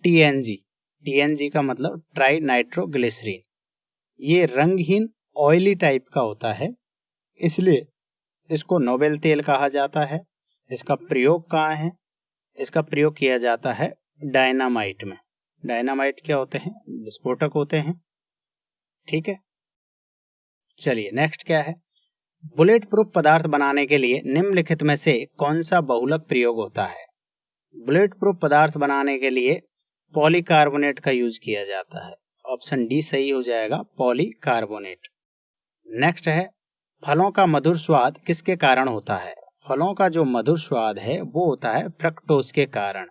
TNG। TNG का मतलब ट्राई नाइट्रोग्लिसरीन। ये रंगहीन ऑयली टाइप का होता है, इसलिए इसको नोबेल तेल कहा जाता है। इसका प्रयोग कहाँ है? इसका प्रयोग किया जाता है डायनामाइट में। डायनामाइट क्या होते हैं? विस्फोटक होते हैं। ठीक है, चलिए नेक्स्ट क्या है? बुलेट प्रूफ पदार्थ बनाने के लिए निम्नलिखित में से कौन सा बहुलक प्रयोग होता है? बुलेट प्रूफ पदार्थ बनाने के लिए पॉलीकार्बोनेट का यूज किया जाता है। ऑप्शन डी सही हो जाएगा, पॉलीकार्बोनेट। नेक्स्ट है फलों का मधुर स्वाद किसके कारण होता है? फलों का जो मधुर स्वाद है वो होता है फ्रक्टोज के कारण।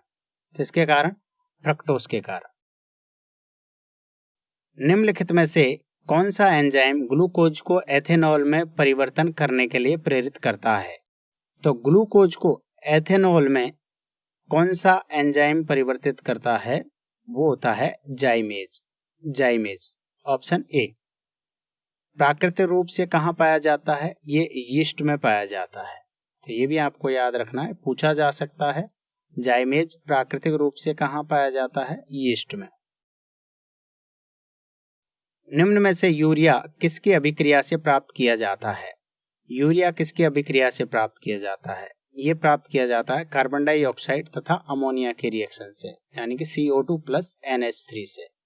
किसके कारण? फ्रक्टोज के कारण। निम्नलिखित में से कौन सा एंजाइम ग्लूकोज को एथेनॉल में परिवर्तन करने के लिए प्रेरित करता है? तो ग्लूकोज को एथेनॉल में कौन सा एंजाइम परिवर्तित करता है? वो होता है जाइमेज। जाइमेज, ऑप्शन ए। प्राकृतिक रूप से कहाँ पाया जाता है? ये यीस्ट में पाया जाता है। तो ये भी आपको याद रखना है, पूछा जा सकता है। जाइमेज प्राकृतिक रूप से कहाँ पाया जाता है? यीस्ट में। निम्न में से यूरिया किसकी अभिक्रिया से प्राप्त किया जाता है? यूरिया किसकी अभिक्रिया से प्राप्त किया जाता है? ये प्राप्त किया जाता है कार्बन डाइऑक्साइड तथा अमोनिया के रिएक्शन से, यानी कि CO2 प्लस NH3 से।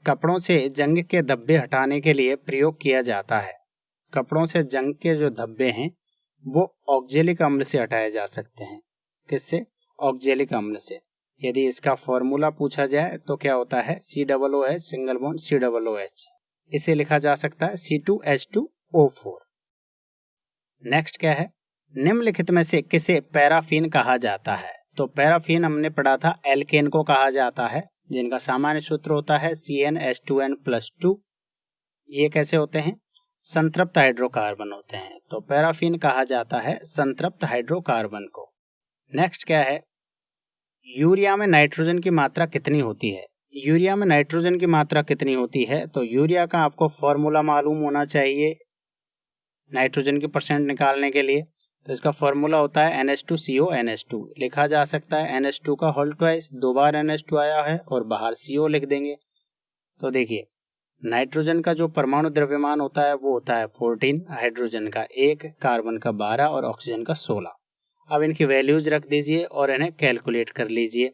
कपड़ों से जंग के धब्बे हटाने के लिए प्रयोग किया जाता है। कपड़ों से जंग के जो धब्बे हैं वो ऑक्जेलिक अम्ल से हटाए जा सकते हैं। किससे? ऑक्जेलिक अम्ल से। यदि इसका फॉर्मूला पूछा जाए तो क्या होता है? COOH single bond COOH। इसे लिखा जा सकता है C2H2O4। नेक्स्ट क्या है? निम्नलिखित में से किसे पैराफिन कहा जाता है? तो पैराफिन हमने पढ़ा था एल्केन को कहा जाता है, जिनका सामान्य सूत्र होता है CnH2n+2। ये कैसे होते हैं? संतृप्त हाइड्रोकार्बन होते हैं। तो पैराफिन कहा जाता है संतृप्त हाइड्रोकार्बन को। नेक्स्ट क्या है? यूरिया में नाइट्रोजन की मात्रा कितनी होती है? यूरिया में नाइट्रोजन की मात्रा कितनी होती है? तो यूरिया का आपको फॉर्मूला मालूम होना चाहिए नाइट्रोजन की परसेंट निकालने के लिए। तो इसका फॉर्मूला होता है NH2CO NH2। लिखा जा सकता है NH2 का होल ट्वाइस, 2 बार NH2 आया है और बाहर CO लिख देंगे। तो देखिए नाइट्रोजन का जो परमाणु द्रव्यमान होता है वो होता है 14, हाइड्रोजन का 1, कार्बन का 12 और ऑक्सीजन का 16। अब इनकी वैल्यूज रख दीजिए और इन्हें कैलकुलेट कर लीजिए।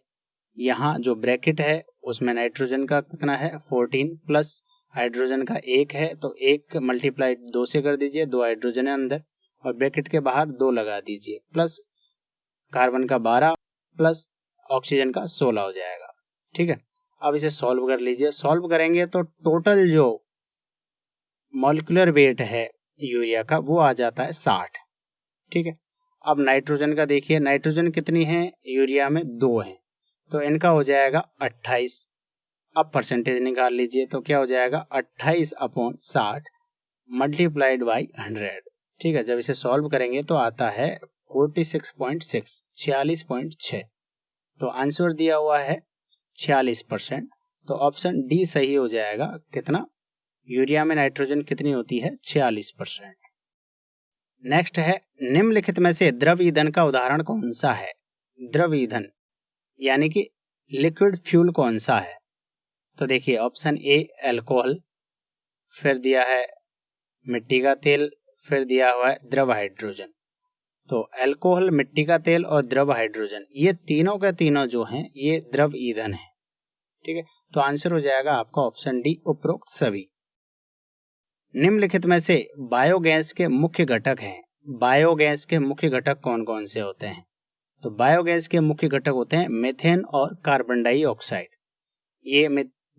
यहाँ जो ब्रैकेट है उसमें नाइट्रोजन का कितना है? 14 प्लस हाइड्रोजन का 1 है, तो 1 मल्टीप्लाइड 2 से कर दीजिए, 2 हाइड्रोजन है अंदर और ब्रैकेट के बाहर 2 लगा दीजिए, प्लस कार्बन का 12 प्लस ऑक्सीजन का 16 हो जाएगा। ठीक है, अब इसे सॉल्व कर लीजिए। सॉल्व करेंगे तो टोटल जो मॉलिक्यूलर वेट है यूरिया का वो आ जाता है 60। ठीक है, अब नाइट्रोजन का देखिए, नाइट्रोजन कितनी है यूरिया में? 2 है, तो इनका हो जाएगा 28। अब परसेंटेज निकाल लीजिए, तो क्या हो जाएगा? 28/60 मल्टीप्लाइड बाई 100। ठीक है, जब इसे सॉल्व करेंगे तो आता है 46.6, 46.6। तो आंसर दिया हुआ है 46%। तो ऑप्शन डी सही हो जाएगा। कितना? यूरिया में नाइट्रोजन कितनी होती है? 46%। नेक्स्ट है निम्नलिखित में से द्रव ईंधन का उदाहरण कौन सा है? द्रव ईंधन यानी कि लिक्विड फ्यूल कौन सा है? तो देखिए ऑप्शन ए अल्कोहल, फिर दिया है मिट्टी का तेल, फिर दिया हुआ है द्रव हाइड्रोजन। तो अल्कोहल, मिट्टी का तेल और द्रव हाइड्रोजन ये तीनों के तीनों जो हैं ये द्रव ईंधन है। ठीक है, तो आंसर हो जाएगा आपका ऑप्शन डी उपरोक्त सभी। निम्नलिखित में से बायोगैस के मुख्य घटक हैं। बायोगैस के मुख्य घटक कौन कौन से होते हैं? तो बायोगैस के मुख्य घटक होते हैं मीथेन और कार्बन डाइऑक्साइड। ये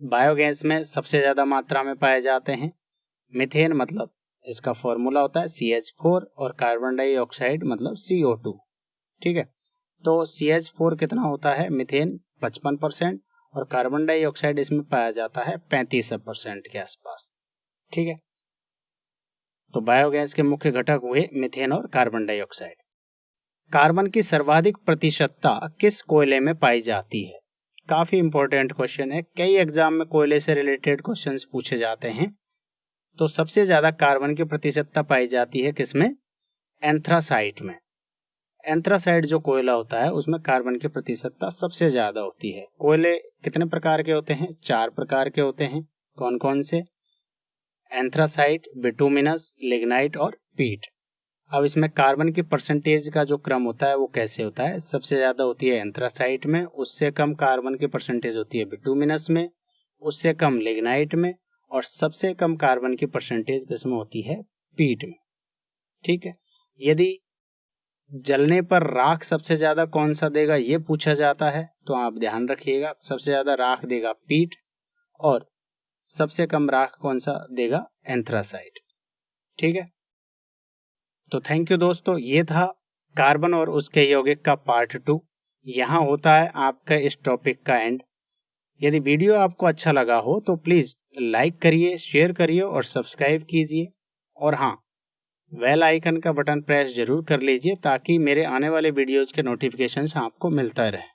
बायोगैस में सबसे ज्यादा मात्रा में पाए जाते हैं। मीथेन मतलब इसका फॉर्मूला होता है CH4 और कार्बन डाइऑक्साइड मतलब CO2। ठीक है, तो CH4 कितना होता है? मीथेन 55% और कार्बन डाइऑक्साइड इसमें पाया जाता है 35% के आसपास। ठीक है, तो बायोगैस के मुख्य घटक हुए मीथेन और कार्बन डाइऑक्साइड। कार्बन की सर्वाधिक प्रतिशतता किस कोयले में पाई जाती है? काफी इंपॉर्टेंट क्वेश्चन है, कई एग्जाम में कोयले से रिलेटेड क्वेश्चंस पूछे जाते हैं। तो सबसे ज्यादा कार्बन की प्रतिशतता पाई जाती है किसमें? एंथ्रासाइट में। एंथ्रासाइट जो कोयला होता है उसमें कार्बन की प्रतिशतता सबसे ज्यादा होती है। कोयले कितने प्रकार के होते हैं? 4 प्रकार के होते हैं। कौन कौन से? एंथ्रासाइट, बिटुमिनस, लिग्नाइट और पीट। अब इसमें कार्बन की परसेंटेज का जो क्रम होता है वो कैसे होता है? सबसे ज्यादा होती है एंथ्रासाइट में, उससे कम कार्बन की परसेंटेज होती है बिटुमिनस में, उससे कम लिग्नाइट में और सबसे कम कार्बन की परसेंटेज किसमें होती है? पीट में। ठीक है, यदि जलने पर राख सबसे ज्यादा कौन सा देगा ये पूछा जाता है तो आप ध्यान रखिएगा, सबसे ज्यादा राख देगा पीट और सबसे कम राख कौन सा देगा? एंथ्रासाइट। ठीक है, तो थैंक यू दोस्तों, ये था कार्बन और उसके यौगिक का पार्ट 2। यहाँ होता है आपका इस टॉपिक का एंड। यदि वीडियो आपको अच्छा लगा हो तो प्लीज लाइक करिए, शेयर करिए और सब्सक्राइब कीजिए। और हाँ, बेल आइकन का बटन प्रेस जरूर कर लीजिए ताकि मेरे आने वाले वीडियोज के नोटिफिकेशंस आपको मिलता रहे।